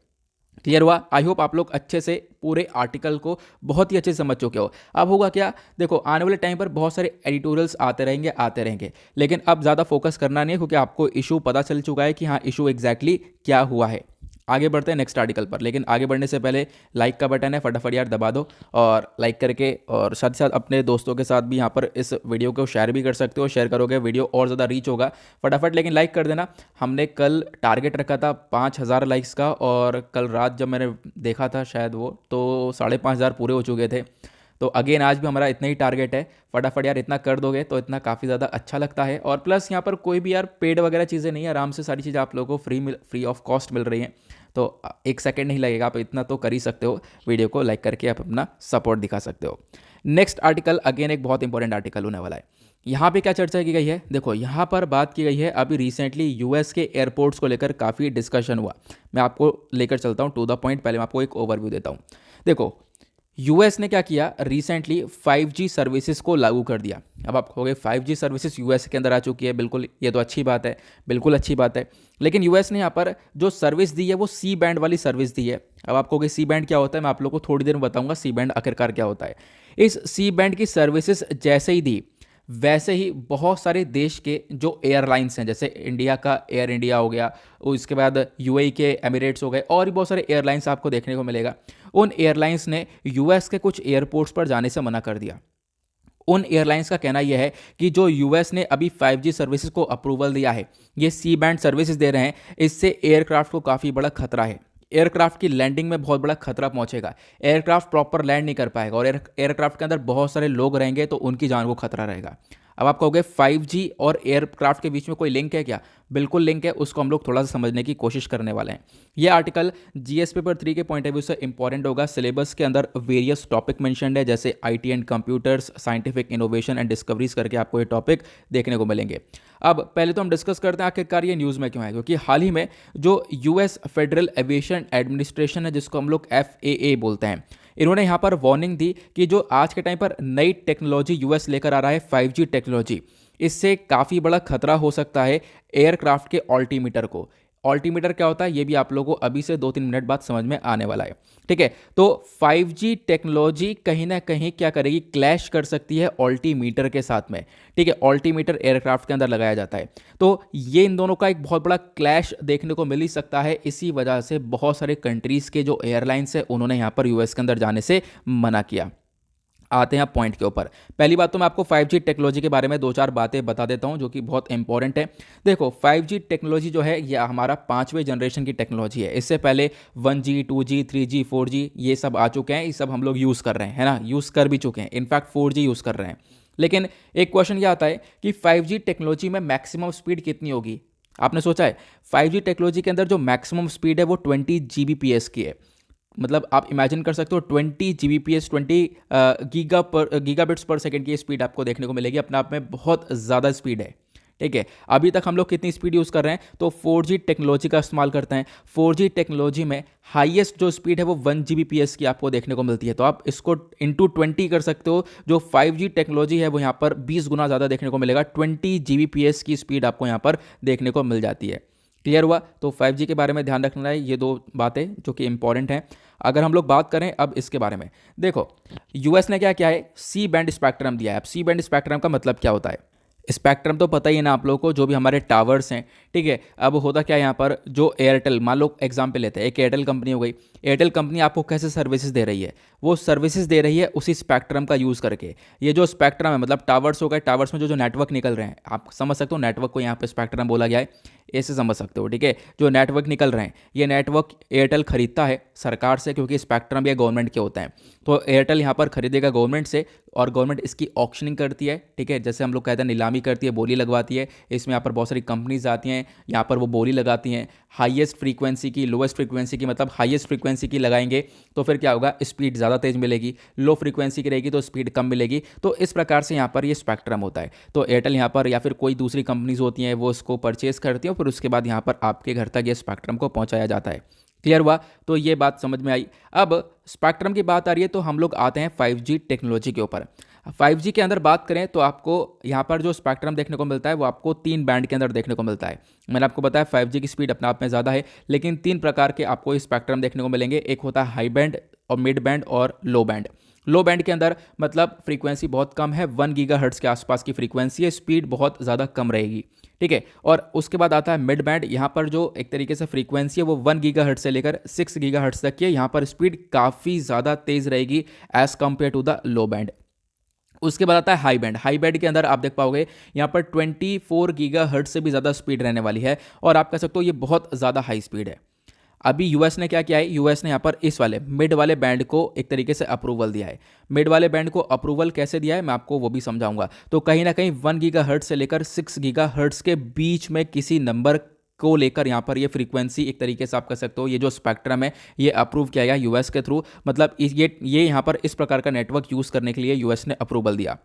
क्लियर हुआ? आई होप आप लोग अच्छे से पूरे आर्टिकल को बहुत ही अच्छे से समझ चुके हो। अब होगा क्या, देखो आने वाले टाइम पर बहुत सारे एडिटोरियल्स आते रहेंगे, लेकिन अब ज़्यादा फोकस करना नहीं है क्योंकि आपको इशू पता चल चुका है कि हाँ इशू एग्जैक्टली क्या हुआ है। आगे बढ़ते हैं नेक्स्ट आर्टिकल पर, लेकिन आगे बढ़ने से पहले लाइक का बटन है फटाफट यार दबा दो, और लाइक करके और साथ ही साथ अपने दोस्तों के साथ भी यहाँ पर इस वीडियो को शेयर भी कर सकते हो। शेयर करोगे वीडियो और ज़्यादा रीच होगा, फटाफट लेकिन लाइक कर देना। हमने कल टारगेट रखा था 5,000 लाइक्स का, और कल रात जब मैंने देखा था शायद वो तो 5,500 पूरे हो चुके थे। तो अगेन आज भी हमारा इतना ही टारगेट है, फटाफट यार इतना कर दोगे तो इतना काफ़ी ज़्यादा अच्छा लगता है। और प्लस यहाँ पर कोई भी यार पेड वगैरह चीज़ें नहीं है, आराम से सारी चीज़ें आप लोगों को फ्री ऑफ कॉस्ट मिल रही हैं, तो 1 सेकेंड नहीं लगेगा, आप इतना तो कर ही सकते हो। वीडियो को लाइक करके आप अपना सपोर्ट दिखा सकते हो। नेक्स्ट आर्टिकल अगेन एक बहुत इंपॉर्टेंट आर्टिकल होने वाला है। यहाँ पे क्या चर्चा की गई है, देखो यहाँ पर बात की गई है अभी रिसेंटली यूएस के एयरपोर्ट्स को लेकर काफ़ी डिस्कशन हुआ। मैं आपको लेकर चलता हूँ टू द पॉइंट, पहले मैं आपको एक ओवरव्यू देता हूँ। देखो यूएस ने क्या किया, रिसेंटली 5G सर्विसेज को लागू कर दिया। अब आप कहोगे 5G सर्विसेज यूएस के अंदर आ चुकी है, बिल्कुल ये तो अच्छी बात है, बिल्कुल अच्छी बात है। लेकिन यूएस ने यहाँ पर जो सर्विस दी है वो सी बैंड वाली सर्विस दी है। अब आप कहोगे सी बैंड क्या होता है, मैं आप लोग को थोड़ी देर में बताऊंगा सी बैंड आखिरकार क्या होता है। इस सी बैंड की सर्विसेज जैसे ही दी, वैसे ही बहुत सारे देश के जो एयरलाइंस हैं, जैसे इंडिया का एयर इंडिया हो गया, उसके बाद यूएई के एमिरेट्स हो गए, और भी बहुत सारे एयरलाइंस आपको देखने को मिलेगा, उन एयरलाइंस ने यूएस के कुछ एयरपोर्ट्स पर जाने से मना कर दिया। उन एयरलाइंस का कहना यह है कि जो यूएस ने अभी 5G सर्विसेज को अप्रूवल दिया है, ये सी बैंड सर्विसेज दे रहे हैं, इससे एयरक्राफ्ट को काफ़ी बड़ा खतरा है। एयरक्राफ्ट की लैंडिंग में बहुत बड़ा खतरा पहुंचेगा, एयरक्राफ्ट प्रॉपर लैंड नहीं कर पाएगा, और एयरक्राफ्ट के अंदर बहुत सारे लोग रहेंगे तो उनकी जान को खतरा रहेगा। अब आप कहोगे 5G और एयरक्राफ्ट के बीच में कोई लिंक है क्या? बिल्कुल लिंक है, उसको हम लोग थोड़ा सा समझने की कोशिश करने वाले हैं। ये आर्टिकल जीएस पेपर 3 के पॉइंट ऑफ व्यू से इंपॉर्टेंट होगा। सिलेबस के अंदर वेरियस टॉपिक मेंशन्ड है, जैसे IT and computers, scientific innovation and discoveries करके आपको ये टॉपिक देखने को मिलेंगे। अब पहले तो हम डिस्कस करते हैं आखिरकार ये न्यूज़ में क्यों है, क्योंकि हाल ही में जो यूएस फेडरल एविएशन एडमिनिस्ट्रेशन है, जिसको हम लोग FAA बोलते हैं, इन्होंने यहाँ पर वार्निंग दी कि जो आज के टाइम पर नई टेक्नोलॉजी यूएस लेकर आ रहा है 5G टेक्नोलॉजी, इससे काफ़ी बड़ा खतरा हो सकता है एयरक्राफ्ट के ऑल्टीमीटर को। ऑल्टीमीटर क्या होता है ये भी आप लोगों को अभी से 2-3 मिनट बाद समझ में आने वाला है, ठीक है। तो 5G टेक्नोलॉजी कहीं ना कहीं क्या करेगी, क्लैश कर सकती है ऑल्टीमीटर के साथ में, ठीक है। ऑल्टीमीटर एयरक्राफ्ट के अंदर लगाया जाता है, तो ये इन दोनों का एक बहुत बड़ा क्लैश देखने को मिल ही सकता है। इसी वजह से बहुत सारे कंट्रीज़ के जो एयरलाइंस है उन्होंने यहाँ पर यूएस के अंदर जाने से मना किया। आते हैं पॉइंट के ऊपर। पहली बात तो मैं आपको 5G टेक्नोलॉजी के बारे में 2-4 बातें बता देता हूं जो कि बहुत इंपॉर्टेंट है। देखो 5G टेक्नोलॉजी जो है ये हमारा 5वें जनरेशन की टेक्नोलॉजी है। इससे पहले 1G 2G 3G 4G ये सब आ चुके हैं, ये सब हम लोग यूज़ कर रहे हैं, है ना, यूज़ कर भी चुके हैं, इनफैक्ट 4G यूज़ कर रहे हैं। लेकिन एक क्वेश्चन ये आता है कि 5G टेक्नोलॉजी में मैक्सिमम स्पीड कितनी होगी? आपने सोचा है? 5G टेक्नोलॉजी के अंदर जो मैक्सिमम स्पीड है वो 20 Gbps की है। मतलब आप इमेजिन कर सकते हो 20 Gbps 20 गीगाबिट्स पर सेकंड की स्पीड आपको देखने को मिलेगी। अपने आप में बहुत ज़्यादा स्पीड है, ठीक है। अभी तक हम लोग कितनी स्पीड यूज़ कर रहे हैं, तो 4G टेक्नोलॉजी का इस्तेमाल करते हैं। 4G टेक्नोलॉजी में हाईएस्ट जो स्पीड है वो 1 Gbps की आपको देखने को मिलती है। तो आप इसको इंटू 20 कर सकते हो। जो 5G टेक्नोलॉजी है वो यहाँ पर 20 गुना ज़्यादा देखने को मिलेगा, 20 Gbps की स्पीड आपको यहाँ पर देखने को मिल जाती है। क्लियर हुआ? तो 5G के बारे में ध्यान रखना है, ये 2 बातें जो कि इंपॉर्टेंट हैं। अगर हम लोग बात करें अब इसके बारे में, देखो यूएस ने क्या किया है, सी बैंड स्पेक्ट्रम दिया है। अब सी बैंड स्पेक्ट्रम का मतलब क्या होता है? स्पेक्ट्रम तो पता ही है ना आप लोगों को, जो भी हमारे टावर्स हैं, ठीक है। अब होता क्या है यहाँ पर, जो एयरटेल, मान लो एग्जांपल लेते हैं, एक एयरटेल कंपनी हो गई। एयरटेल कंपनी आपको कैसे सर्विसेज दे रही है, वो सर्विसेज दे रही है उसी स्पेक्ट्रम का यूज़ करके। ये जो स्पेक्ट्रम है मतलब टावर्स हो गए, टावर्स में जो जो नेटवर्क निकल रहे हैं, आप समझ सकते हो नेटवर्क को यहाँ पे स्पेक्ट्रम बोला गया है, ऐसे समझ सकते हो, ठीक है। जो नेटवर्क निकल रहे हैं ये नेटवर्क एयरटेल खरीदता है सरकार से, क्योंकि स्पेक्ट्रम ये गवर्नमेंट के होते हैं। तो एयरटेल यहाँ पर खरीदेगा गवर्नमेंट से और गवर्नमेंट इसकी ऑक्शनिंग करती है, ठीक है, जैसे हम लोग कहते हैं नीलामी करती है, बोली लगवाती है। इसमें यहाँ पर बहुत सारी कंपनीज आती हैं, यहाँ पर वो बोली लगाती हैं हाईएस्ट फ्रीक्वेंसी की, लोएस्ट फ्रीक्वेंसी की, मतलब हाईएस्ट फ्रीक्वेंसी की लगाएंगे तो फिर क्या होगा, स्पीड ज़्यादा तेज मिलेगी, लो फ्रीक्वेंसी की रहेगी तो स्पीड कम मिलेगी। तो इस प्रकार से यहाँ पर ये स्पेक्ट्रम होता है। तो एयरटेल यहाँ पर या फिर कोई दूसरी कंपनीज होती हैं वो इसको परचेस करती हैं, फिर उसके बाद यहाँ पर आपके घर तक ये स्पेक्ट्रम को पहुँचाया जाता है। क्लियर हुआ? तो ये बात समझ में आई। अब स्पेक्ट्रम की बात आ रही है तो हम लोग आते हैं 5G टेक्नोलॉजी के ऊपर। 5G के अंदर बात करें तो आपको यहाँ पर जो स्पेक्ट्रम देखने को मिलता है वो आपको 3 बैंड के अंदर देखने को मिलता है। मैंने आपको बताया 5G की स्पीड अपने आप में ज़्यादा है, लेकिन 3 प्रकार के आपको स्पेक्ट्रम देखने को मिलेंगे। एक होता है हाई बैंड और मिड बैंड और लो बैंड। लो बैंड के अंदर मतलब फ्रीक्वेंसी बहुत कम है, 1 गीगाहर्ट्ज़ के आसपास की फ्रीक्वेंसी है, स्पीड बहुत ज़्यादा कम रहेगी, ठीक है। और उसके बाद आता है मिड बैंड, यहाँ पर जो एक तरीके से फ्रीक्वेंसी है वो 1 गीगाहर्ट्ज़ से लेकर 6 गीगाहर्ट्ज़ तक की है। यहाँ पर स्पीड काफ़ी ज़्यादा तेज़ रहेगी as compare to the low band. उसके बाद आता है हाई बैंड। हाई बैंड के अंदर आप देख पाओगे यहाँ पर 24 गीगाहर्ट्ज़ से भी ज़्यादा स्पीड रहने वाली है, और आप कह सकते हो ये बहुत ज़्यादा हाई स्पीड है। अभी यूएस ने क्या किया है, यूएस ने यहाँ पर इस वाले मिड वाले बैंड को एक तरीके से अप्रूवल दिया है। मिड वाले बैंड को अप्रूवल कैसे दिया है मैं आपको वो भी समझाऊंगा। तो कहीं ना कहीं 1 गीगाहर्ट्ज़ से लेकर 6 गीगाहर्ट्ज़ के बीच में किसी नंबर को लेकर यहाँ पर ये फ्रीक्वेंसी एक तरीके से आप कह सकते हो ये जो स्पेक्ट्रम है ये अप्रूव किया गया यूएस के थ्रू। मतलब ये यहाँ पर इस प्रकार का नेटवर्क यूज़ करने के लिए यूएस ने अप्रूवल दिया,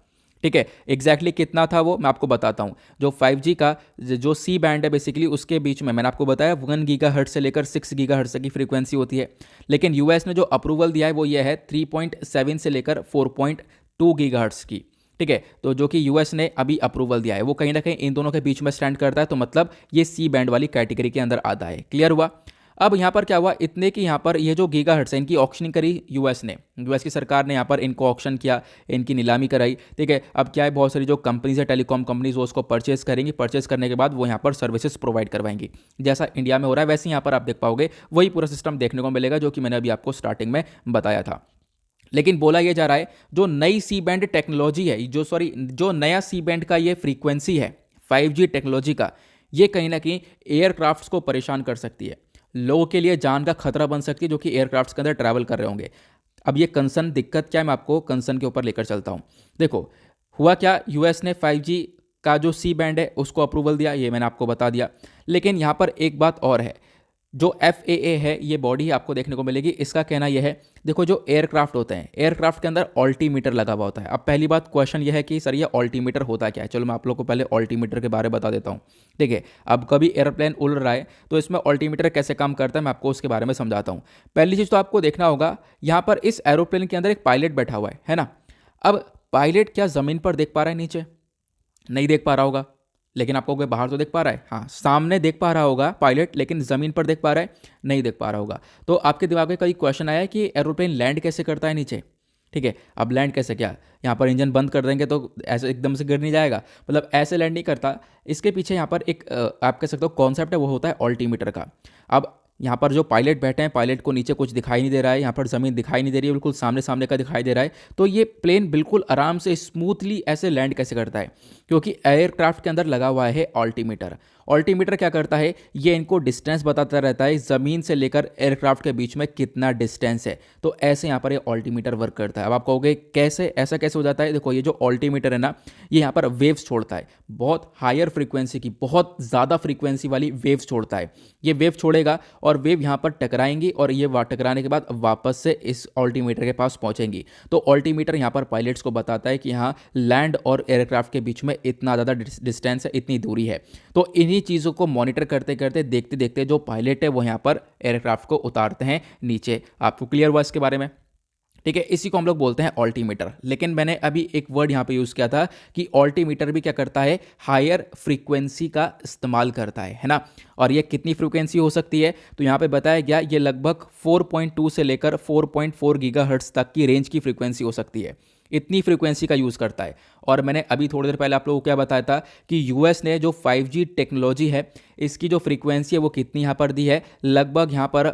ठीक है। एग्जैक्टली कितना था वो मैं आपको बताता हूँ। जो 5G का जो सी बैंड है बेसिकली उसके बीच में मैंने आपको बताया 1 गीगाहर्ट्ज़ से लेकर 6 गीगाहर्ट्ज़ की फ्रीक्वेंसी होती है, लेकिन यूएस ने जो अप्रूवल दिया है वो ये है 3.7 से लेकर 4.2 गीगाहर्ट्ज़ की, ठीक है। तो जो कि यूएस ने अभी अप्रूवल दिया है वो कहीं ना कहीं इन दोनों के बीच में स्टैंड करता है, तो मतलब ये सी बैंड वाली कैटेगरी के अंदर आता है। क्लियर हुआ? अब यहाँ पर क्या हुआ, इतने कि यहाँ पर ये जो गीगाहर्ट्ज़ है इनकी ऑक्शनिंग करी यूएस ने, यूएस की सरकार ने यहाँ पर इनको ऑक्शन किया, इनकी नीलामी कराई, ठीक है। अब क्या है, बहुत सारी जो कंपनीज है टेलीकॉम कंपनीज वो उसको परचेस करेंगी, परचेस करने के बाद वो यहाँ पर सर्विसेज प्रोवाइड करवाएंगी। जैसा इंडिया में हो रहा है वैसे यहाँ पर आप देख पाओगे वही पूरा सिस्टम देखने को मिलेगा जो कि मैंने अभी आपको स्टार्टिंग में बताया था। लेकिन बोला यह जा रहा है जो नई सी बैंड टेक्नोलॉजी है, जो नया सी बैंड का ये फ्रीक्वेंसी है 5G टेक्नोलॉजी का, ये कहीं ना कहीं एयरक्राफ्ट्स को परेशान कर सकती है, लोगों के लिए जान का खतरा बन सकती है जो कि एयरक्राफ्ट्स के अंदर ट्रैवल कर रहे होंगे। अब ये कंसर्न दिक्कत क्या है मैं आपको कंसर्न के ऊपर लेकर चलता हूँ। देखो हुआ क्या, यूएस ने 5G का जो सी बैंड है उसको अप्रूवल दिया, ये मैंने आपको बता दिया। लेकिन यहाँ पर एक बात और है, जो FAA है ये बॉडी आपको देखने को मिलेगी, इसका कहना यह है, देखो जो एयरक्राफ्ट होते हैं एयरक्राफ्ट के अंदर ऑल्टीमीटर लगा हुआ होता है। अब पहली बात क्वेश्चन यह है कि सर ये ऑल्टीमीटर होता क्या है, चलो मैं आप लोग को पहले ऑल्टीमीटर के बारे में बता देता हूँ, ठीक है। अब कभी एयरप्लेन उड़ रहा है तो इसमें ऑल्टीमीटर कैसे काम करता है मैं आपको उसके बारे में समझाता हूँ। पहली चीज़ तो आपको देखना होगा, यहाँ पर इस एरोप्लेन के अंदर एक पायलट बैठा हुआ है ना। अब पायलट क्या ज़मीन पर देख पा रहा है, नीचे नहीं देख पा रहा होगा, लेकिन आपको कोई बाहर तो देख पा रहा है, हाँ सामने देख पा रहा होगा पायलट, लेकिन ज़मीन पर देख पा रहा है, नहीं देख पा रहा होगा। तो आपके दिमाग में कई क्वेश्चन आया कि एरोप्लेन लैंड कैसे करता है नीचे, ठीक है। अब लैंड कैसे, क्या यहाँ पर इंजन बंद कर देंगे तो ऐसे एकदम से गिर नहीं जाएगा, मतलब ऐसे लैंड नहीं करता। इसके पीछे यहाँ पर एक आप कह सकते हो कॉन्सेप्ट है, वो होता है ऑल्टीमीटर का। अब यहाँ पर जो पायलट बैठे हैं, पायलट को नीचे कुछ दिखाई नहीं दे रहा है, यहाँ पर ज़मीन दिखाई नहीं दे रही है, बिल्कुल सामने सामने का दिखाई दे रहा है। तो ये प्लेन बिल्कुल आराम से स्मूथली ऐसे लैंड कैसे करता है, क्योंकि एयरक्राफ्ट के अंदर लगा हुआ है ऑल्टीमीटर। ऑल्टीमीटर क्या करता है, ये इनको डिस्टेंस बताता रहता है, ज़मीन से लेकर एयरक्राफ्ट के बीच में कितना डिस्टेंस है। तो ऐसे यहाँ पर ये ऑल्टीमीटर वर्क करता है। अब आप कहोगे कैसे, ऐसा कैसे हो जाता है, देखो ये जो ऑल्टीमीटर है ना ये यहाँ पर वेव्स छोड़ता है, बहुत हायर फ्रीक्वेंसी की, बहुत ज़्यादा फ्रीक्वेंसी वाली वेव्स छोड़ता है। ये वेव छोड़ेगा और वेव यहाँ पर टकराएंगी और ये टकराने के बाद वापस से इस ऑल्टीमीटर के पास पहुँचेंगी। तो ऑल्टीमीटर यहाँ पर पायलट्स को बताता है कि यहाँ लैंड और एयरक्राफ्ट के बीच में इतना ज़्यादा डिस्टेंस है, इतनी दूरी है। तो इन्हीं चीज़ों को मॉनिटर करते करते देखते देखते जो पायलट है वो यहाँ पर एयरक्राफ्ट को उतारते हैं नीचे। आपको क्लियर हुआ इसके बारे में, ठीक है। इसी को हम लोग बोलते हैं ऑल्टीमीटर। लेकिन मैंने अभी एक वर्ड यहाँ पे यूज़ किया था कि ऑल्टीमीटर भी क्या करता है, हायर फ्रीक्वेंसी का इस्तेमाल करता है ना। और ये कितनी फ्रीक्वेंसी हो सकती है, तो यहाँ पे बताया गया ये लगभग 4.2 से लेकर 4.4 गीगाहर्ट्ज़ तक की रेंज की फ्रीक्वेंसी हो सकती है, इतनी फ्रीक्वेंसी का यूज़ करता है। और मैंने अभी थोड़ी देर पहले आप लोगों को क्या बताया था कि यूएस ने जो 5G टेक्नोलॉजी है इसकी जो फ्रीक्वेंसी है वो कितनी यहाँ पर दी है, लगभग यहाँ पर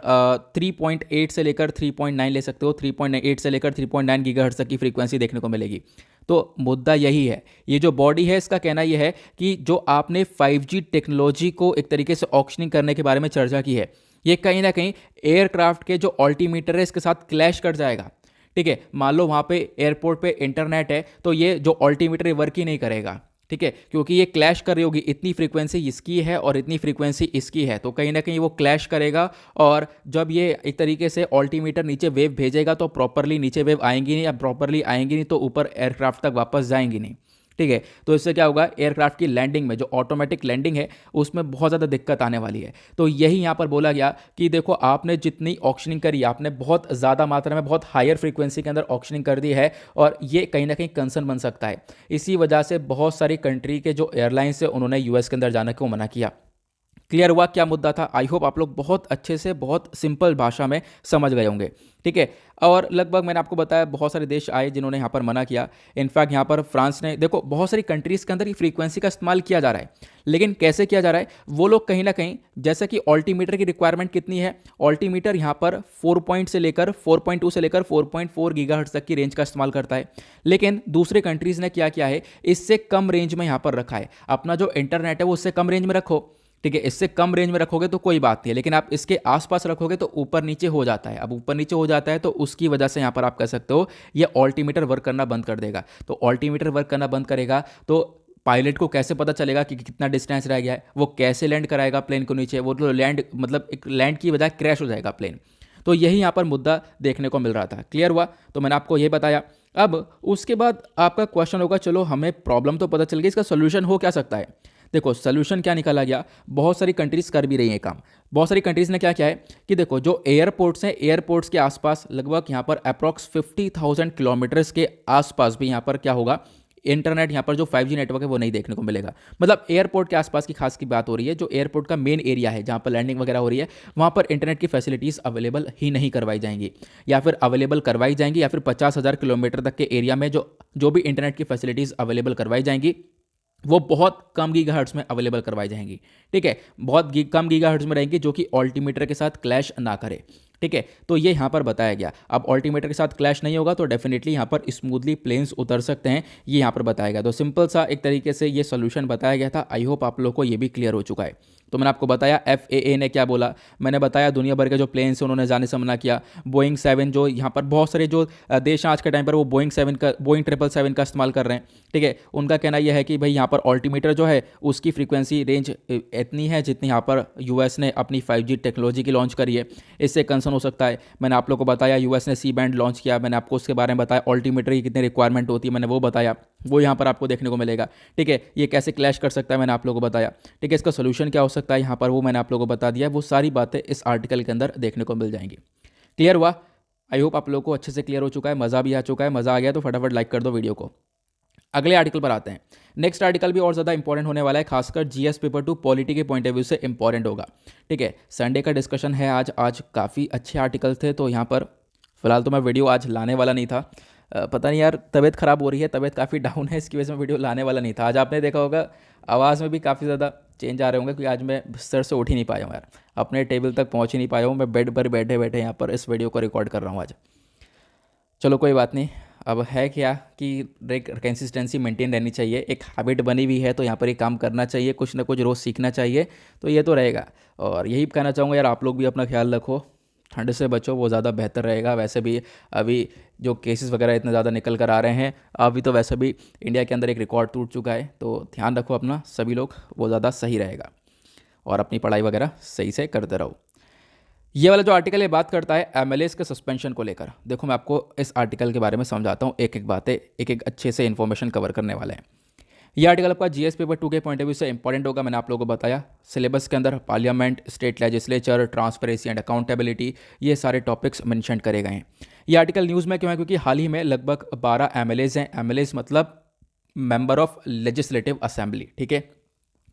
3.8 से लेकर 3.9 ले सकते हो, 3.8 से लेकर 3.9 गीगाहर्ट्ज़ तक की फ्रीक्वेंसी देखने को मिलेगी। तो मुद्दा यही है, ये जो बॉडी है इसका कहना यह है कि जो आपने 5G टेक्नोलॉजी को एक तरीके से ऑक्शनिंग करने के बारे में चर्चा की है, ये कहीं ना कहीं एयरक्राफ्ट के जो ऑल्टीमीटर है इसके साथ क्लैश कर जाएगा, ठीक है, मान लो वहाँ पे एयरपोर्ट पे इंटरनेट है तो ये जो ऑल्टीमीटर वर्क ही नहीं करेगा, ठीक है, क्योंकि ये क्लैश कर रही होगी, इतनी फ्रीक्वेंसी इसकी है और इतनी फ्रीक्वेंसी इसकी है, तो कहीं ना कहीं वो क्लैश करेगा। और जब ये एक तरीके से ऑल्टीमीटर नीचे वेव भेजेगा तो प्रॉपरली नीचे वेव आएंगी नहीं, या प्रॉपरली आएंगी नहीं तो ऊपर एयरक्राफ्ट तक वापस जाएंगी नहीं, ठीक है। तो इससे क्या होगा, एयरक्राफ्ट की लैंडिंग में जो ऑटोमेटिक लैंडिंग है उसमें बहुत ज़्यादा दिक्कत आने वाली है। तो यही यहाँ पर बोला गया कि देखो आपने जितनी ऑक्शनिंग करी, आपने बहुत ज़्यादा मात्रा में बहुत हायर फ्रीक्वेंसी के अंदर ऑक्शनिंग कर दी है, और ये कहीं ना कहीं कंसर्न बन सकता है। इसी वजह से बहुत सारी कंट्री के जो एयरलाइंस है उन्होंने यूएस के अंदर जाने को मना किया। क्लियर हुआ क्या मुद्दा था? आई होप आप लोग बहुत अच्छे से बहुत सिंपल भाषा में समझ गए होंगे, ठीक है। और लगभग मैंने आपको बताया बहुत सारे देश आए जिन्होंने यहाँ पर मना किया। इनफैक्ट यहाँ पर फ्रांस ने, देखो बहुत सारी कंट्रीज़ के अंदर ये फ्रीक्वेंसी का इस्तेमाल किया जा रहा है, लेकिन कैसे किया जा रहा है, वो लोग कहीं ना कहीं, जैसे कि ऑल्टीमीटर की रिक्वायरमेंट कितनी है, ऑल्टीमीटर यहाँ पर 4.2 से लेकर 4.4 गीगाहर्ट्ज तक की रेंज का इस्तेमाल करता है। लेकिन दूसरे कंट्रीज़ ने क्या किया है, इससे कम रेंज में यहाँ पर रखा है। अपना जो इंटरनेट है वो उससे कम रेंज में रखो, ठीक है, इससे कम रेंज में रखोगे तो कोई बात नहीं है, लेकिन आप इसके आसपास रखोगे तो ऊपर नीचे हो जाता है। अब ऊपर नीचे हो जाता है तो उसकी वजह से यहाँ पर आप कह सकते हो ये ऑल्टीमीटर वर्क करना बंद कर देगा। तो ऑल्टीमीटर वर्क करना बंद करेगा तो पायलट को कैसे पता चलेगा कि कितना डिस्टेंस रह गया है, वो कैसे लैंड कराएगा प्लेन को नीचे, वो तो लैंड मतलब एक लैंड की बजाय क्रैश हो जाएगा प्लेन। तो यही यहाँ पर मुद्दा देखने को मिल रहा था। क्लियर हुआ? तो मैंने आपको ये बताया। अब उसके बाद आपका क्वेश्चन होगा, चलो हमें प्रॉब्लम तो पता चल गई, इसका सोल्यूशन हो क्या सकता है। देखो सोल्यूशन क्या निकाला गया, बहुत सारी कंट्रीज कर भी रही हैं काम। बहुत सारी कंट्रीज ने क्या किया है कि देखो जो एयरपोर्ट्स हैं, एयरपोर्ट्स के आसपास लगभग यहाँ पर अप्रॉक्स 50,000 किलोमीटर्स के आसपास भी यहाँ पर क्या होगा, इंटरनेट, यहाँ पर जो 5G नेटवर्क है वो नहीं देखने को मिलेगा। मतलब एयरपोर्ट के आसपास की खास की बात हो रही है, जो एयरपोर्ट का मेन एरिया है जहाँ पर लैंडिंग वगैरह हो रही है, वहाँ पर इंटरनेट की फैसिलिटीज़ अवेलेबल ही नहीं करवाई जाएंगी, या फिर अवेलेबल करवाई जाएंगी, या फिर 50,000 किलोमीटर तक के एरिया में जो भी इंटरनेट की फैसिलिटीज़ अवेलेबल करवाई जाएंगी वो बहुत कम गीगाहर्ट्ज़ में अवेलेबल करवाई जाएंगी, ठीक है, बहुत कम गीगाहर्ट्ज़ में रहेंगी, जो कि ऑल्टीमीटर के साथ क्लैश ना करे, ठीक है। तो ये यहाँ पर बताया गया। अब ऑल्टीमीटर के साथ क्लैश नहीं होगा तो डेफिनेटली यहाँ पर स्मूथली प्लेन्स उतर सकते हैं, ये यहाँ पर बताया गया। तो सिंपल सा एक तरीके से ये सोल्यूशन बताया गया था। आई होप आप लोग को ये भी क्लियर हो चुका है। तो मैंने आपको बताया FAA ने क्या बोला, मैंने बताया दुनिया भर के जो प्लेन्स हैं उन्होंने जाने से मना किया। बोइंग 7 जो यहाँ पर बहुत सारे जो देश हैं आज के टाइम पर वो बोइंग 777 का इस्तेमाल कर रहे हैं, ठीक है। उनका कहना यह है कि भाई यहाँ पर ऑल्टीमीटर जो है उसकी फ्रीक्वेंसी रेंज इतनी है जितनी यहाँ पर US ने अपनी 5G टेक्नोलॉजी की लॉन्च करी है, इससे कंसर्न हो सकता है। मैंने आप लोग को बताया US ने C बैंड लॉन्च किया, मैंने आपको उसके बारे में बताया। ऑल्टीमीटर की कितनी रिक्वायरमेंट होती है मैंने वो बताया, वो यहाँ पर आपको देखने को मिलेगा, ठीक है। ये कैसे क्लैश कर सकता है मैंने आप लोगों को बताया, ठीक है। इसका सोल्यूशन क्या हो सकता है यहाँ पर वो मैंने आप लोगों को बता दिया। वो सारी बातें इस आर्टिकल के अंदर देखने को मिल जाएंगी। क्लियर हुआ? आई होप आप लोगों को अच्छे से क्लियर हो चुका है, मज़ा भी आ चुका है। मज़ा आ गया तो फटाफट लाइक कर दो वीडियो को। अगले आर्टिकल पर आते हैं। नेक्स्ट आर्टिकल भी और ज़्यादा इंपॉर्टेंट होने वाला है, खासकर GS पेपर 2 पॉलिटी के पॉइंट ऑफ व्यू से इंपॉर्टेंट होगा, ठीक है। संडे का डिस्कशन है आज काफ़ी अच्छे आर्टिकल थे, तो यहाँ पर फिलहाल तो मैं वीडियो आज लाने वाला नहीं था। पता नहीं यार, तबीयत ख़राब हो रही है, तबीयत काफ़ी डाउन है, इसकी वजह से मैं वीडियो लाने वाला नहीं था। आज आपने देखा होगा आवाज़ में भी काफ़ी ज़्यादा चेंज आ रहे होंगे, क्योंकि आज मैं बिस्तर से उठ ही नहीं पाया हूँ यार, अपने टेबल तक पहुँच ही नहीं पाया हूँ। मैं बेड पर बैठे बैठे यहाँ पर इस वीडियो को रिकॉर्ड कर रहा हूँ आज। चलो कोई बात नहीं। अब है क्या कि एक कंसिस्टेंसी मेंटेन रहनी चाहिए, एक हैबिट बनी हुई है तो यहाँ पर ये काम करना चाहिए, कुछ ना कुछ रोज़ सीखना चाहिए, तो ये तो रहेगा। और यही कहना चाहूँगा यार, आप लोग भी अपना ख्याल रखो, ठंड से बचो, वो ज़्यादा बेहतर रहेगा। वैसे भी अभी जो केसेस वगैरह इतने ज़्यादा निकल कर आ रहे हैं, अभी तो वैसे भी इंडिया के अंदर एक रिकॉर्ड टूट चुका है, तो ध्यान रखो अपना सभी लोग, वो ज़्यादा सही रहेगा। और अपनी पढ़ाई वगैरह सही से करते रहो। ये वाला जो आर्टिकल है बात करता है MLS के सस्पेंशन को लेकर। देखो मैं आपको इस आर्टिकल के बारे में समझाता हूँ, एक एक बातें एक एक अच्छे से इन्फॉर्मेशन कवर करने वाले हैं। ये आर्टिकल आपका GS पेपर 2 के पॉइंट ऑफ व्यू से इंपॉर्टेंट होगा। मैंने आप लोगों को बताया सिलेबस के अंदर parliament, state legislature, transparency and accountability, ये सारे टॉपिक्स मेंशन करे गए हैं। ये आर्टिकल न्यूज़ में क्यों है, क्योंकि हाल ही में लगभग 12 MLAs हैं। MLAs मतलब मेंबर ऑफ लेजिस्लेटिव असेंबली, ठीक है।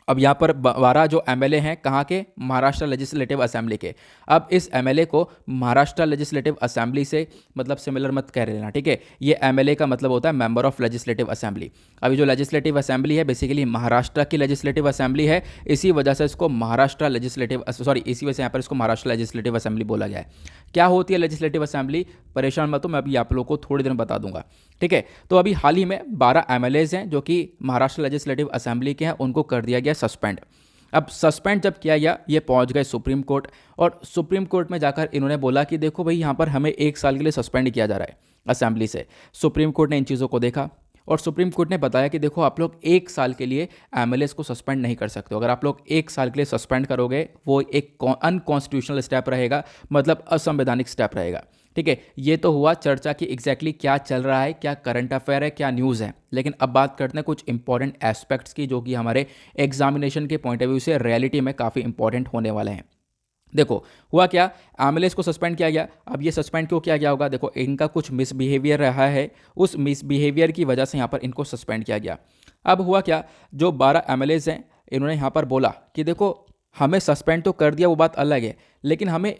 अब यहाँ पर 12 जो MLA हैं कहाँ के, महाराष्ट्र लेजिस्लेटिव असेंबली के। अब इस MLA को महाराष्ट्र लेजिस्लेटिव असेंबली से मतलब सिमिलर मत कह लेना, ठीक है। ये MLA का मतलब होता है मेंबर ऑफ लेजिस्लेटिव असेंबली। अभी जो लेजिस्लेटिव असेंबली है बेसिकली महाराष्ट्र की लेजिस्लेटिव असेंबली है, इसी वजह से इसको महाराष्ट्र लेजिस्लेटिव इसी वजह से यहाँ पर इसको महाराष्ट्र लेजिस्लेटिव असेंबली बोला गया है। क्या होती है लेजिस्लेटिव असेंबली, परेशान मत हो, मैं अभी आप लोगों को थोड़ी देर में बता दूंगा, ठीक है। तो अभी हाल ही में 12 MLAs हैं जो कि महाराष्ट्र लेजिस्लेटिव असेंबली के हैं, उनको कर दिया गया सस्पेंड। अब सस्पेंड जब किया गया, ये पहुंच गए सुप्रीम कोर्ट, और सुप्रीम कोर्ट में जाकर इन्होंने बोला कि देखो भाई यहाँ पर हमें 1 साल के लिए सस्पेंड किया जा रहा है। असेंबली से। सुप्रीम कोर्ट ने इन चीज़ों को देखा और सुप्रीम कोर्ट ने बताया कि देखो आप लोग 1 साल के लिए एमएलएस को सस्पेंड नहीं कर सकते हो। अगर आप लोग 1 साल के लिए सस्पेंड करोगे वो एक अनकॉन्स्टिट्यूशनल स्टेप रहेगा, मतलब असंवैधानिक स्टेप रहेगा। ठीक है, ये तो हुआ चर्चा की एग्जैक्टली क्या चल रहा है, क्या करंट अफेयर है, क्या न्यूज़ है। लेकिन अब बात करते हैं कुछ इंपॉर्टेंट एस्पेक्ट्स की जो कि हमारे एग्जामिनेशन के पॉइंट ऑफ व्यू से रियलिटी में काफ़ी इंपॉर्टेंट होने वाले हैं। देखो हुआ क्या, एमएलएस को सस्पेंड किया गया। अब ये सस्पेंड क्यों किया गया होगा, देखो इनका कुछ मिसबिहेवियर रहा है, उस मिसबिहेवियर की वजह से यहाँ पर इनको सस्पेंड किया गया। अब हुआ क्या, जो 12 एमएलएस हैं इन्होंने यहाँ पर बोला कि देखो हमें सस्पेंड तो कर दिया, वो बात अलग है, लेकिन हमें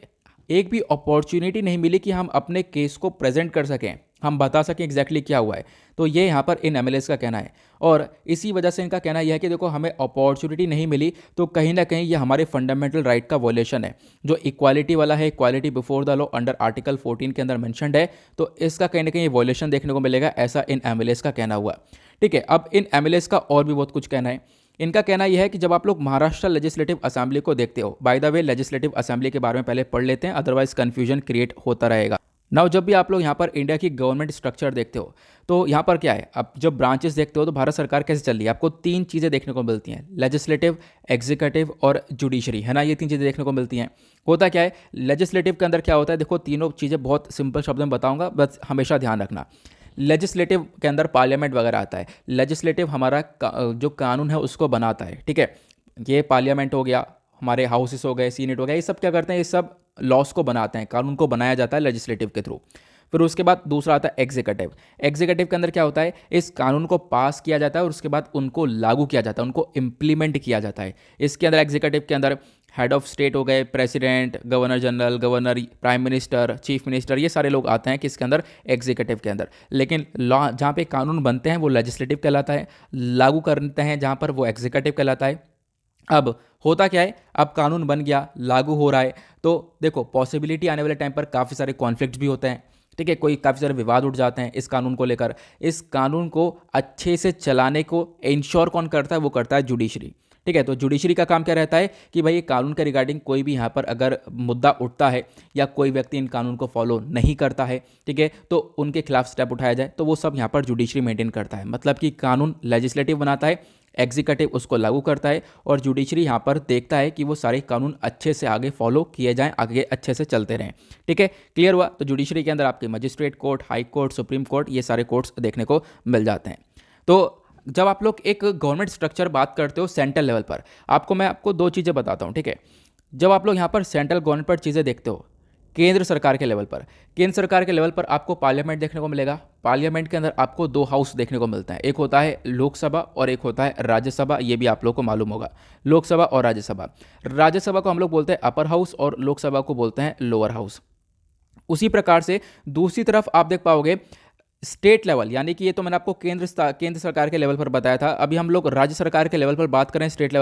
एक भी अपॉर्चुनिटी नहीं मिली कि हम अपने केस को प्रेजेंट कर सकें, हम बता सकें एग्जैक्टली क्या हुआ है। तो ये यहाँ पर इन एमएलएस का कहना है और इसी वजह से इनका कहना यह है कि देखो हमें अपॉर्चुनिटी नहीं मिली, तो कहीं ना कहीं ये हमारे फंडामेंटल राइट का वॉयलेशन है। जो इक्वालिटी वाला है, equality before the law under article 14 के अंदर मेंशन्ड है, तो इसका कहीं ना कहीं वॉयलेशन देखने को मिलेगा, ऐसा इन एमएलएस का कहना हुआ। ठीक है, अब इन एमएलएस का और भी बहुत कुछ कहना है। इनका कहना यह है कि जब आप लोग महाराष्ट्र लेजिस्लेटिव असेंबली को देखते हो, by the way legislative assembly के बारे में पहले पढ़ लेते हैं, अदरवाइज कंफ्यूजन क्रिएट होता रहेगा। नाउ जब भी आप लोग यहाँ पर इंडिया की गवर्नमेंट स्ट्रक्चर देखते हो तो यहाँ पर क्या है, अब जब ब्रांचेस देखते हो तो भारत सरकार कैसे चल रही है, आपको 3 चीज़ें देखने को मिलती हैं, लेजिस्लेटिव, एग्जीक्यूटिव और जुडिशरी, है ना, ये 3 चीज़ें देखने को मिलती हैं। होता क्या है लेजिस्लेटिव के अंदर क्या होता है, देखो तीनों चीज़ें बहुत सिंपल शब्द में बताऊंगा, बस हमेशा ध्यान रखना। लेजिस्लेटिव के अंदर पार्लियामेंट वगैरह आता है। लेजिस्लेटिव हमारा जो कानून है उसको बनाता है। ठीक है, ये पार्लियामेंट हो गया, हमारे हाउसेस हो गए, सीनेट हो गया, ये सब क्या करते हैं, ये सब लॉस को बनाते हैं, कानून को बनाया जाता है लेजिस्लेटिव के थ्रू। फिर उसके बाद दूसरा आता है एग्जीक्यूटिव। एग्जीक्यूटिव के अंदर क्या होता है, इस कानून को पास किया जाता है और उसके बाद उनको लागू किया जाता है, उनको इम्प्लीमेंट किया जाता है। इसके अंदर एग्जीक्यूटिव के अंदर हेड ऑफ स्टेट हो गए, president, governor general, governor, prime minister, chief minister, ये सारे लोग आते हैं किसके अंदर, एग्जीक्यूटिव के अंदर। लेकिन लॉ जहाँ पे कानून बनते हैं वो लेजिस्लेटिव कहलाता है, लागू करते हैं जहाँ पर वो एग्जीक्यूटिव कहलाता है। अब होता क्या है, अब कानून बन गया, लागू हो रहा है, तो देखो पॉसिबिलिटी आने वाले टाइम पर काफ़ी सारे कॉन्फ्लिक्ट्स भी होते हैं। ठीक है, कोई काफ़ी सारे विवाद उठ जाते हैं इस कानून को लेकर। इस कानून को अच्छे से चलाने को इंश्योर कौन करता है, वो करता है जुडिशरी। ठीक है, तो जुडिशरी का काम क्या रहता है कि भाई ये कानून के रिगार्डिंग कोई भी यहाँ पर अगर मुद्दा उठता है या कोई व्यक्ति इन कानून को फॉलो नहीं करता है, ठीक है, तो उनके खिलाफ स्टेप उठाया जाए, तो वो सब यहाँ पर जुडिशरी मेंटेन करता है। मतलब कि कानून लेजिस्लेटिव बनाता है, एग्जीक्यूटिव उसको लागू करता है और जुडिशरी यहाँ पर देखता है कि वो सारे कानून अच्छे से आगे फॉलो किए जाएं, आगे अच्छे से चलते रहें। ठीक है, क्लियर हुआ। तो जुडिशरी के अंदर आपके magistrate court, high court, supreme court, ये सारे कोर्ट्स देखने को मिल जाते हैं। तो जब आप लोग एक गवर्नमेंट स्ट्रक्चर बात करते हो सेंट्रल लेवल पर, मैं आपको 2 चीज़ें बताता हूँ। ठीक है, जब आप लोग यहाँ पर सेंट्रल गवर्नमेंट पर चीज़ें देखते हो, केंद्र सरकार के लेवल पर, आपको पार्लियामेंट देखने को मिलेगा। पार्लियामेंट के अंदर आपको 2 हाउस देखने को मिलता है, एक होता है लोकसभा और एक होता है राज्यसभा। ये भी आप लोग को मालूम होगा, लोकसभा और राज्यसभा। राज्यसभा को हम लोग बोलते हैं अपर हाउस और लोकसभा को बोलते हैं लोअर हाउस। उसी प्रकार से दूसरी तरफ आप देख पाओगे स्टेट लेवल, यानी कि ये तो मैंने आपको केंद्र सरकार के लेवल पर बताया था। अभी हम लोग राज्य सरकार के लेवल पर बात करें, स्टेट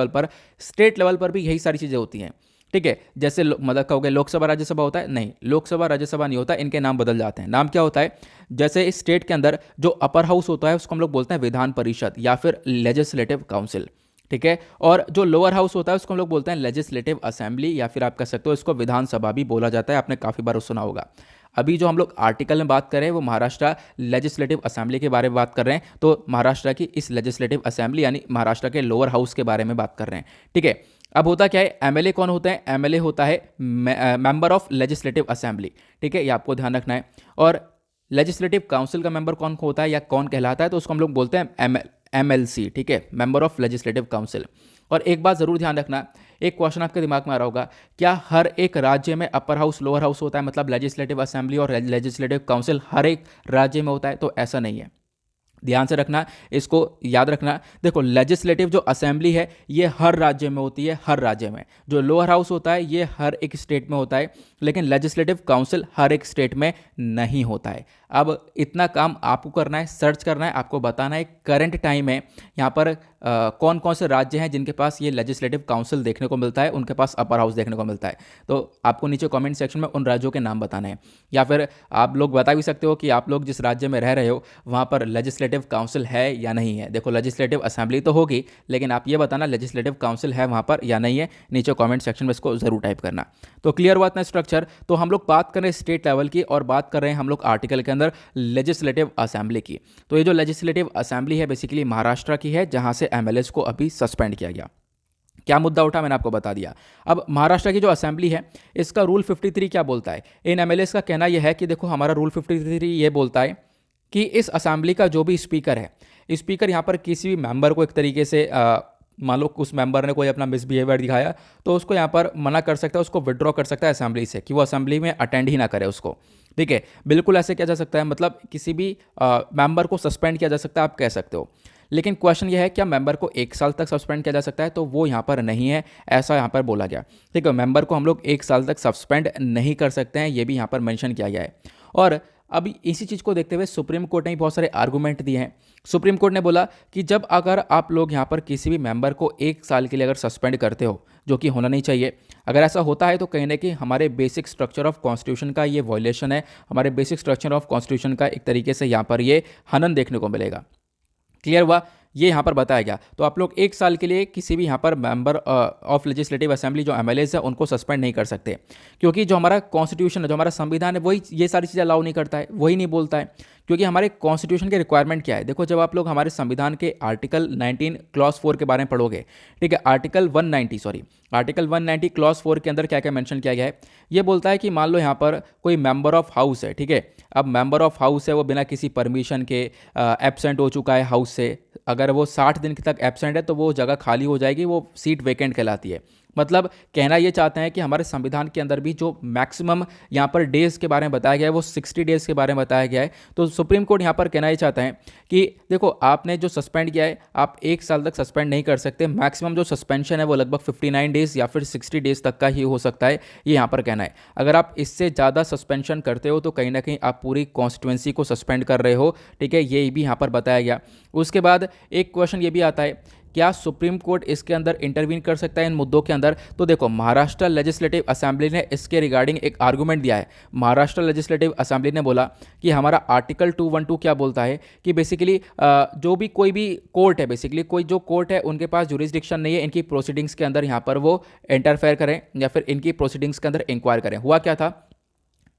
लेवल पर भी यही सारी चीज़ें होती हैं। ठीक है, जैसे मतलब कहोगे लोकसभा राज्यसभा होता है, नहीं, लोकसभा राज्यसभा नहीं होता, इनके नाम बदल जाते हैं। नाम क्या होता है, जैसे स्टेट के अंदर जो अपर हाउस होता है उसको हम लोग बोलते हैं विधान परिषद या फिर लेजिस्लेटिव काउंसिल। ठीक है, और जो लोअर हाउस होता है उसको हम लोग बोलते हैं लेजिस्लेटिव असेंबली या फिर आप कह सकते हो इसको विधानसभा भी बोला जाता है, आपने काफ़ी बार सुना होगा। अभी जो हम लोग आर्टिकल में बात कर रहे हैं वो महाराष्ट्र लेजिस्लेटिव असेंबली के बारे में बात कर रहे हैं, तो महाराष्ट्र की इस लेजिस्लेटिव असेंबली यानी महाराष्ट्र के लोअर हाउस के बारे में बात कर रहे हैं। ठीक है, अब होता क्या है, एमएलए कौन होता है, एमएलए होता है मेंबर ऑफ लेजिस्लेटिव असेंबली। ठीक है, ये आपको ध्यान रखना है। और लेजिस्लेटिव काउंसिल का मेंबर कौन होता है या कौन कहलाता है, तो उसको हम लोग बोलते हैं एमएलसी। ठीक है, मेंबर ऑफ लेजिस्लेटिव काउंसिल। और एक बात जरूर ध्यान रखना, एक क्वेश्चन आपके दिमाग में आ रहा होगा, क्या हर एक राज्य में अपर हाउस लोअर हाउस होता है, मतलब लेजिस्लेटिव असेंबली और लेजिस्लेटिव काउंसिल हर एक राज्य में होता है? तो ऐसा नहीं है, ध्यान से रखना, इसको याद रखना। देखो लेजिस्लेटिव जो असेंबली है ये हर राज्य में होती है, हर राज्य में। जो लोअर हाउस होता है ये हर एक स्टेट में होता है, लेकिन लेजिस्लेटिव काउंसिल हर एक स्टेट में नहीं होता है। अब इतना काम आपको करना है, सर्च करना है, आपको बताना है करंट टाइम में यहाँ पर कौन कौन से राज्य हैं जिनके पास ये लेजिस्लेटिव काउंसिल देखने को मिलता है, उनके पास अपर हाउस देखने को मिलता है। तो आपको नीचे कमेंट सेक्शन में उन राज्यों के नाम बताने हैं, या फिर आप लोग बता भी सकते हो कि आप लोग जिस राज्य में रह रहे हो वहाँ पर लेजिस्लेटिव काउंसिल है या नहीं है। देखो लेजिस्लेटिव असेंबली तो होगी, लेकिन आप ये बताना लेजिस्लेटिव काउंसिल है वहाँ पर या नहीं है, नीचे कमेंट सेक्शन में इसको जरूर टाइप करना। तो क्लियर हुआ इतना स्ट्रक्चर। तो हम लोग बात कर रहे हैं स्टेट लेवल की और बात कर रहे हैं हम लोग आर्टिकल के अंदर लेजिस्लेटिव असेंबली की। तो ये जो लेजिस्लेटिव असेंबली है बेसिकली महाराष्ट्र की है, जहां से एमएलएस को अभी सस्पेंड किया गया। क्या मुद्दा उठा मैंने आपको बता दिया। अब महाराष्ट्र की जो असेंबली है इसका रूल 53 क्या बोलता है, इन एमएलएस का कहना यह है कि देखो हमारा रूल 53 ये बोलता है कि इस असेंबली का जो भी स्पीकर है, स्पीकर यहाँ पर किसी भी मेंबर को एक तरीके से मान लो उस मेंबर ने कोई अपना मिसबिहेवियर दिखाया तो उसको यहाँ पर मना कर सकता है, उसको विड्रॉ कर सकता है असेंबली से, कि वो असेंबली में अटेंड ही ना करे उसको। ठीक है, बिल्कुल ऐसे किया जा सकता है, मतलब किसी भी मेंबर को सस्पेंड किया जा सकता है, आप कह सकते हो। लेकिन क्वेश्चन यह है क्या मेंबर को 1 साल तक सस्पेंड किया जा सकता है, तो वो यहाँ पर नहीं है, ऐसा यहाँ पर बोला गया। ठीक है, मेंबर को हम लोग 1 साल तक सस्पेंड नहीं कर सकते हैं, ये भी यहाँ पर मेंशन किया गया है। और अब इसी चीज़ को देखते हुए सुप्रीम कोर्ट ने बहुत सारे आर्गूमेंट दिए हैं। सुप्रीम कोर्ट ने बोला कि जब अगर आप लोग यहाँ पर किसी भी मेंबर को 1 साल के लिए अगर सस्पेंड करते हो, जो कि होना नहीं चाहिए, अगर ऐसा होता है तो कहीं ना कहीं हमारे बेसिक स्ट्रक्चर ऑफ कॉन्स्टिट्यूशन का ये वॉयलेशन है, हमारे बेसिक स्ट्रक्चर ऑफ कॉन्स्टिट्यूशन का एक तरीके से यहाँ पर ये हनन देखने को मिलेगा। क्लियर हुआ, ये यहाँ पर बताया गया। तो आप लोग 1 साल के लिए किसी भी यहाँ पर मेंबर ऑफ लेजिस्लेटिव असेंबली जो एमएलएस है उनको सस्पेंड नहीं कर सकते, क्योंकि जो हमारा कॉन्स्टिट्यूशन है, जो हमारा संविधान है, वही ये सारी चीज़ें अलाउ नहीं करता है, वही नहीं बोलता है। क्योंकि हमारे कॉन्स्टिट्यूशन के रिक्वायरमेंट क्या है, देखो जब आप लोग हमारे संविधान के आर्टिकल 19 क्लॉज 4 के बारे में पढ़ोगे, ठीक है, आर्टिकल 190 क्लॉज 4 के अंदर क्या क्या मेंशन किया गया है, ये बोलता है कि मान लो यहाँ पर कोई मेंबर ऑफ हाउस है, ठीक है, अब मेंबर ऑफ हाउस है वो बिना किसी परमिशन के एब्सेंट हो चुका है हाउस से, अगर वो 60 दिन तक एब्सेंट है तो वो जगह खाली हो जाएगी, वो सीट वेकेंट कहलाती है। मतलब कहना ये चाहते हैं कि हमारे संविधान के अंदर भी जो मैक्सिमम यहाँ पर डेज़ के बारे में बताया गया है वो 60 डेज़ के बारे में बताया गया है। तो सुप्रीम कोर्ट यहाँ पर कहना ये चाहता है कि देखो आपने जो सस्पेंड किया है, आप 1 साल तक सस्पेंड नहीं कर सकते, मैक्सिमम जो सस्पेंशन है वो लगभग 59 डेज़ या फिर 60 डेज़ तक का ही हो सकता है, ये यहाँ पर कहना है। अगर आप इससे ज़्यादा सस्पेंशन करते हो तो कहीं ना कहीं आप पूरी कॉन्स्टिट्यूंसी को सस्पेंड कर रहे हो। ठीक है, ये भी यहाँ पर बताया गया। उसके बाद एक क्वेश्चन ये भी आता है, क्या सुप्रीम कोर्ट इसके अंदर इंटरवीन कर सकता है इन मुद्दों के अंदर? तो देखो महाराष्ट्र लेजिस्लेटिव असेंबली ने इसके रिगार्डिंग एक आर्गूमेंट दिया है। महाराष्ट्र लेजिस्लेटिव असेंबली ने बोला कि हमारा आर्टिकल 212 क्या बोलता है कि बेसिकली जो भी कोई भी कोर्ट है, बेसिकली कोई जो कोर्ट है उनके पास जुरिस्डिक्शन नहीं है इनकी प्रोसीडिंग्स के अंदर यहाँ पर वो इंटरफेयर करें या फिर इनकी प्रोसीडिंग्स के अंदर इंक्वायर करें। हुआ क्या था,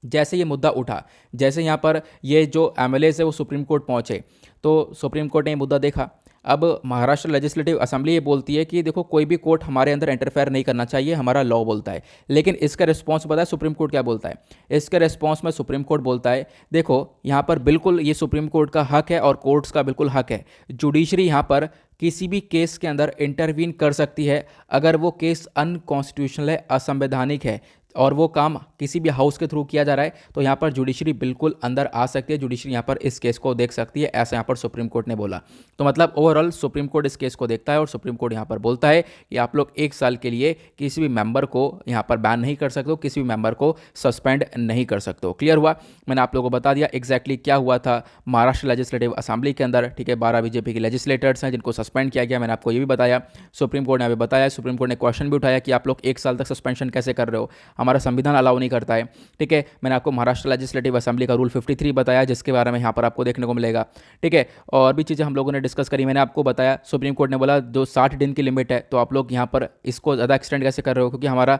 जैसे ये मुद्दा उठा, जैसे यहाँ पर ये जो एमएलएस है वो सुप्रीम कोर्ट पहुँचे, तो सुप्रीम कोर्ट ने ये मुद्दा देखा। अब महाराष्ट्र लेजिस्लेटिव असेंबली ये बोलती है कि देखो कोई भी कोर्ट हमारे अंदर इंटरफेयर नहीं करना चाहिए, हमारा लॉ बोलता है। लेकिन इसका रिस्पॉन्स पता है सुप्रीम कोर्ट क्या बोलता है? इसके रिस्पॉन्स में सुप्रीम कोर्ट बोलता है देखो यहाँ पर बिल्कुल ये सुप्रीम कोर्ट का हक है और कोर्ट्स का बिल्कुल हक है, जुडिशरी यहाँ पर किसी भी केस के अंदर इंटरवीन कर सकती है अगर वो केस अनकॉन्स्टिट्यूशनल है, असंवैधानिक है और वो काम किसी भी हाउस के थ्रू किया जा रहा है, तो यहाँ पर जुडिशरी बिल्कुल अंदर आ सकती है, जुडिशरी यहाँ पर इस केस को देख सकती है, ऐसा यहाँ पर सुप्रीम कोर्ट ने बोला। तो मतलब ओवरऑल सुप्रीम कोर्ट इस केस को देखता है और सुप्रीम कोर्ट यहाँ पर बोलता है कि आप लोग 1 साल के लिए किसी भी मेंबर को यहाँ पर बैन नहीं कर सकते हो, किसी भी मेंबर को सस्पेंड नहीं कर सकते हो। क्लियर हुआ, मैंने आप लोगों को बता दिया एग्जैक्टली क्या हुआ था महाराष्ट्र लेजिस्लेटिव असेंबली के अंदर। ठीक है, 12 बीजेपी के लेजिस्लेटर्स हैं जिनको सस्पेंड किया गया, मैंने आपको ये भी बताया। सुप्रीम कोर्ट ने अभी बताया, सुप्रीम कोर्ट ने क्वेश्चन भी उठाया कि आप लोग 1 साल तक सस्पेंशन कैसे कर रहे हो, हमारा संविधान अलाउ नहीं करता है। ठीक है, मैंने आपको महाराष्ट्र लेजिस्लेटिव असेंबली का रूल 53 बताया जिसके बारे में यहाँ पर आपको देखने को मिलेगा। ठीक है, और भी चीज़ें हम लोगों ने डिस्कस करी, मैंने आपको बताया सुप्रीम कोर्ट ने बोला जो 60 दिन की लिमिट है तो आप लोग यहाँ पर इसको ज़्यादा एक्सटेंड कैसे कर रहे हो, क्योंकि हमारा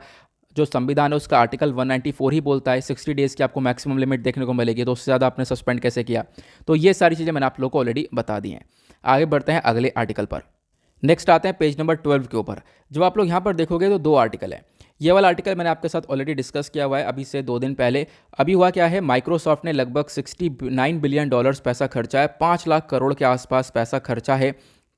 जो संविधान है उसका आर्टिकल 194 ही बोलता है 60 डेज़ की आपको मैक्सिमम लिमिट देखने को मिलेगी, तो उससे ज़्यादा आपने सस्पेंड कैसे किया। तो ये सारी चीज़ें मैंने आप लोगों को ऑलरेडी बता दी हैं। आगे बढ़ते हैं अगले आर्टिकल पर। नेक्स्ट आते हैं पेज नंबर 12 के ऊपर। जब आप लोग यहाँ पर देखोगे तो 2 आर्टिकल है। ये वाला आर्टिकल मैंने आपके साथ ऑलरेडी डिस्कस किया हुआ है अभी से 2 दिन पहले। अभी हुआ क्या है, माइक्रोसॉफ्ट ने लगभग $69 बिलियन पैसा खर्चा है, 5 लाख करोड़ के आसपास पैसा खर्चा है।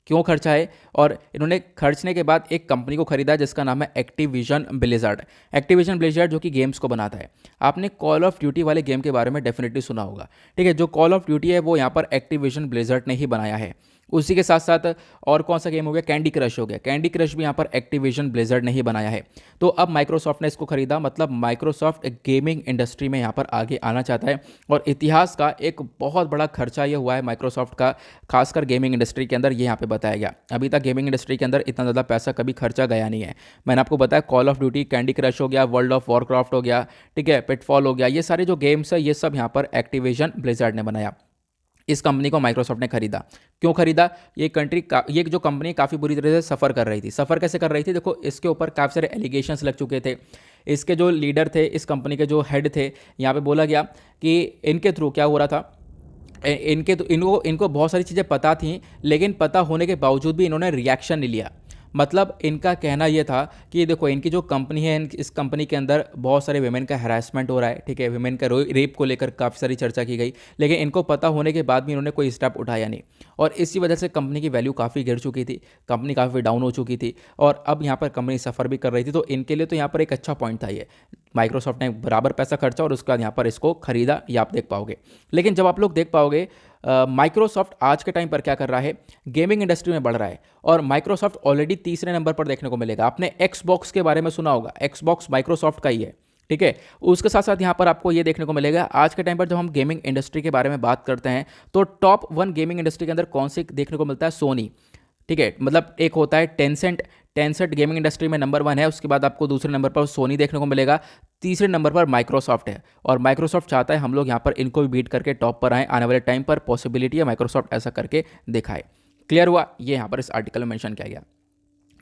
क्यों खर्चा है, और इन्होंने खर्चने के बाद एक कंपनी को खरीदा जिसका नाम है एक्टिविजन ब्लिज़र्ड। एक्टिविजन ब्लिज़र्ड जो कि गेम्स को बनाता है। आपने कॉल ऑफ ड्यूटी वाले गेम के बारे में डेफिनेटली सुना होगा। ठीक है, जो कॉल ऑफ ड्यूटी है वो यहाँ पर एक्टिविजन ब्लिज़र्ड ने ही बनाया है। उसी के साथ साथ और कौन सा गेम हो गया, कैंडी क्रश हो गया। कैंडी क्रश भी यहाँ पर एक्टिविजन ब्लिजर्ड ने ही बनाया है। तो अब माइक्रोसॉफ्ट ने इसको खरीदा, मतलब माइक्रोसॉफ्ट एक गेमिंग इंडस्ट्री में यहाँ पर आगे आना चाहता है। और इतिहास का एक बहुत बड़ा खर्चा ये हुआ है माइक्रोसॉफ्ट का, खासकर गेमिंग इंडस्ट्री के अंदर, ये यहाँ पे बताया गया। अभी तक गेमिंग इंडस्ट्री के अंदर इतना ज़्यादा पैसा कभी खर्चा गया नहीं है। मैंने आपको बताया call of duty, candy crush हो गया, वर्ल्ड ऑफ वॉरक्राफ्ट हो गया, ठीक है, पिटफॉल हो गया, ये सारे जो गेम्स है ये सब यहाँ पर एक्टिविजन ब्लिजर्ड ने बनाया। इस कंपनी को माइक्रोसॉफ्ट ने खरीदा। क्यों खरीदा? ये जो कंपनी काफ़ी बुरी तरह से सफ़र कर रही थी। सफ़र कैसे कर रही थी? देखो, इसके ऊपर काफ़ी सारे एलिगेशंस लग चुके थे। इसके जो लीडर थे, इस कंपनी के जो हेड थे, यहाँ पे बोला गया कि इनके थ्रू क्या हो रहा था, इनके तो इनको बहुत सारी चीज़ें पता थी, लेकिन पता होने के बावजूद भी इन्होंने रिएक्शन नहीं लिया। मतलब इनका कहना यह था कि देखो, इनकी जो कंपनी है, इस कंपनी के अंदर बहुत सारे विमेन का हरासमेंट हो रहा है, ठीक है, विमेन का रेप को लेकर काफ़ी सारी चर्चा की गई, लेकिन इनको पता होने के बाद भी इन्होंने कोई स्टेप उठाया नहीं। और इसी वजह से कंपनी की वैल्यू काफ़ी गिर चुकी थी, कंपनी काफ़ी डाउन हो चुकी थी, और अब यहाँ पर कंपनी सफ़र भी कर रही थी। तो इनके लिए तो यहाँ पर एक अच्छा पॉइंट था ये। माइक्रोसॉफ्ट ने बराबर पैसा खर्चा और उसके बाद यहाँ पर इसको खरीदा, ये आप देख पाओगे। लेकिन जब आप लोग देख पाओगे माइक्रोसॉफ्ट आज के टाइम पर क्या कर रहा है, गेमिंग इंडस्ट्री में बढ़ रहा है, और माइक्रोसॉफ्ट ऑलरेडी तीसरे नंबर पर देखने को मिलेगा। आपने एक्सबॉक्स के बारे में सुना होगा, एक्सबॉक्स माइक्रोसॉफ्ट का ही है, ठीक है। उसके साथ साथ यहाँ पर आपको ये देखने को मिलेगा, आज के टाइम पर जब हम गेमिंग इंडस्ट्री के बारे में बात करते हैं तो टॉप 1 गेमिंग इंडस्ट्री के अंदर कौन से देखने को मिलता है? सोनी, ठीक है। मतलब एक होता है टेंसेंट, टेंसेंट गेमिंग इंडस्ट्री में नंबर 1 है, उसके बाद आपको दूसरे नंबर पर सोनी देखने को मिलेगा, तीसरे नंबर पर माइक्रोसॉफ्ट है। और माइक्रोसॉफ्ट चाहता है हम लोग यहाँ पर इनको भी बीट करके टॉप पर आए, आने वाले टाइम पर पॉसिबिलिटी है माइक्रोसॉफ्ट ऐसा करके दिखाए। क्लियर हुआ? ये यहाँ पर इस आर्टिकल में मेंशन किया गया।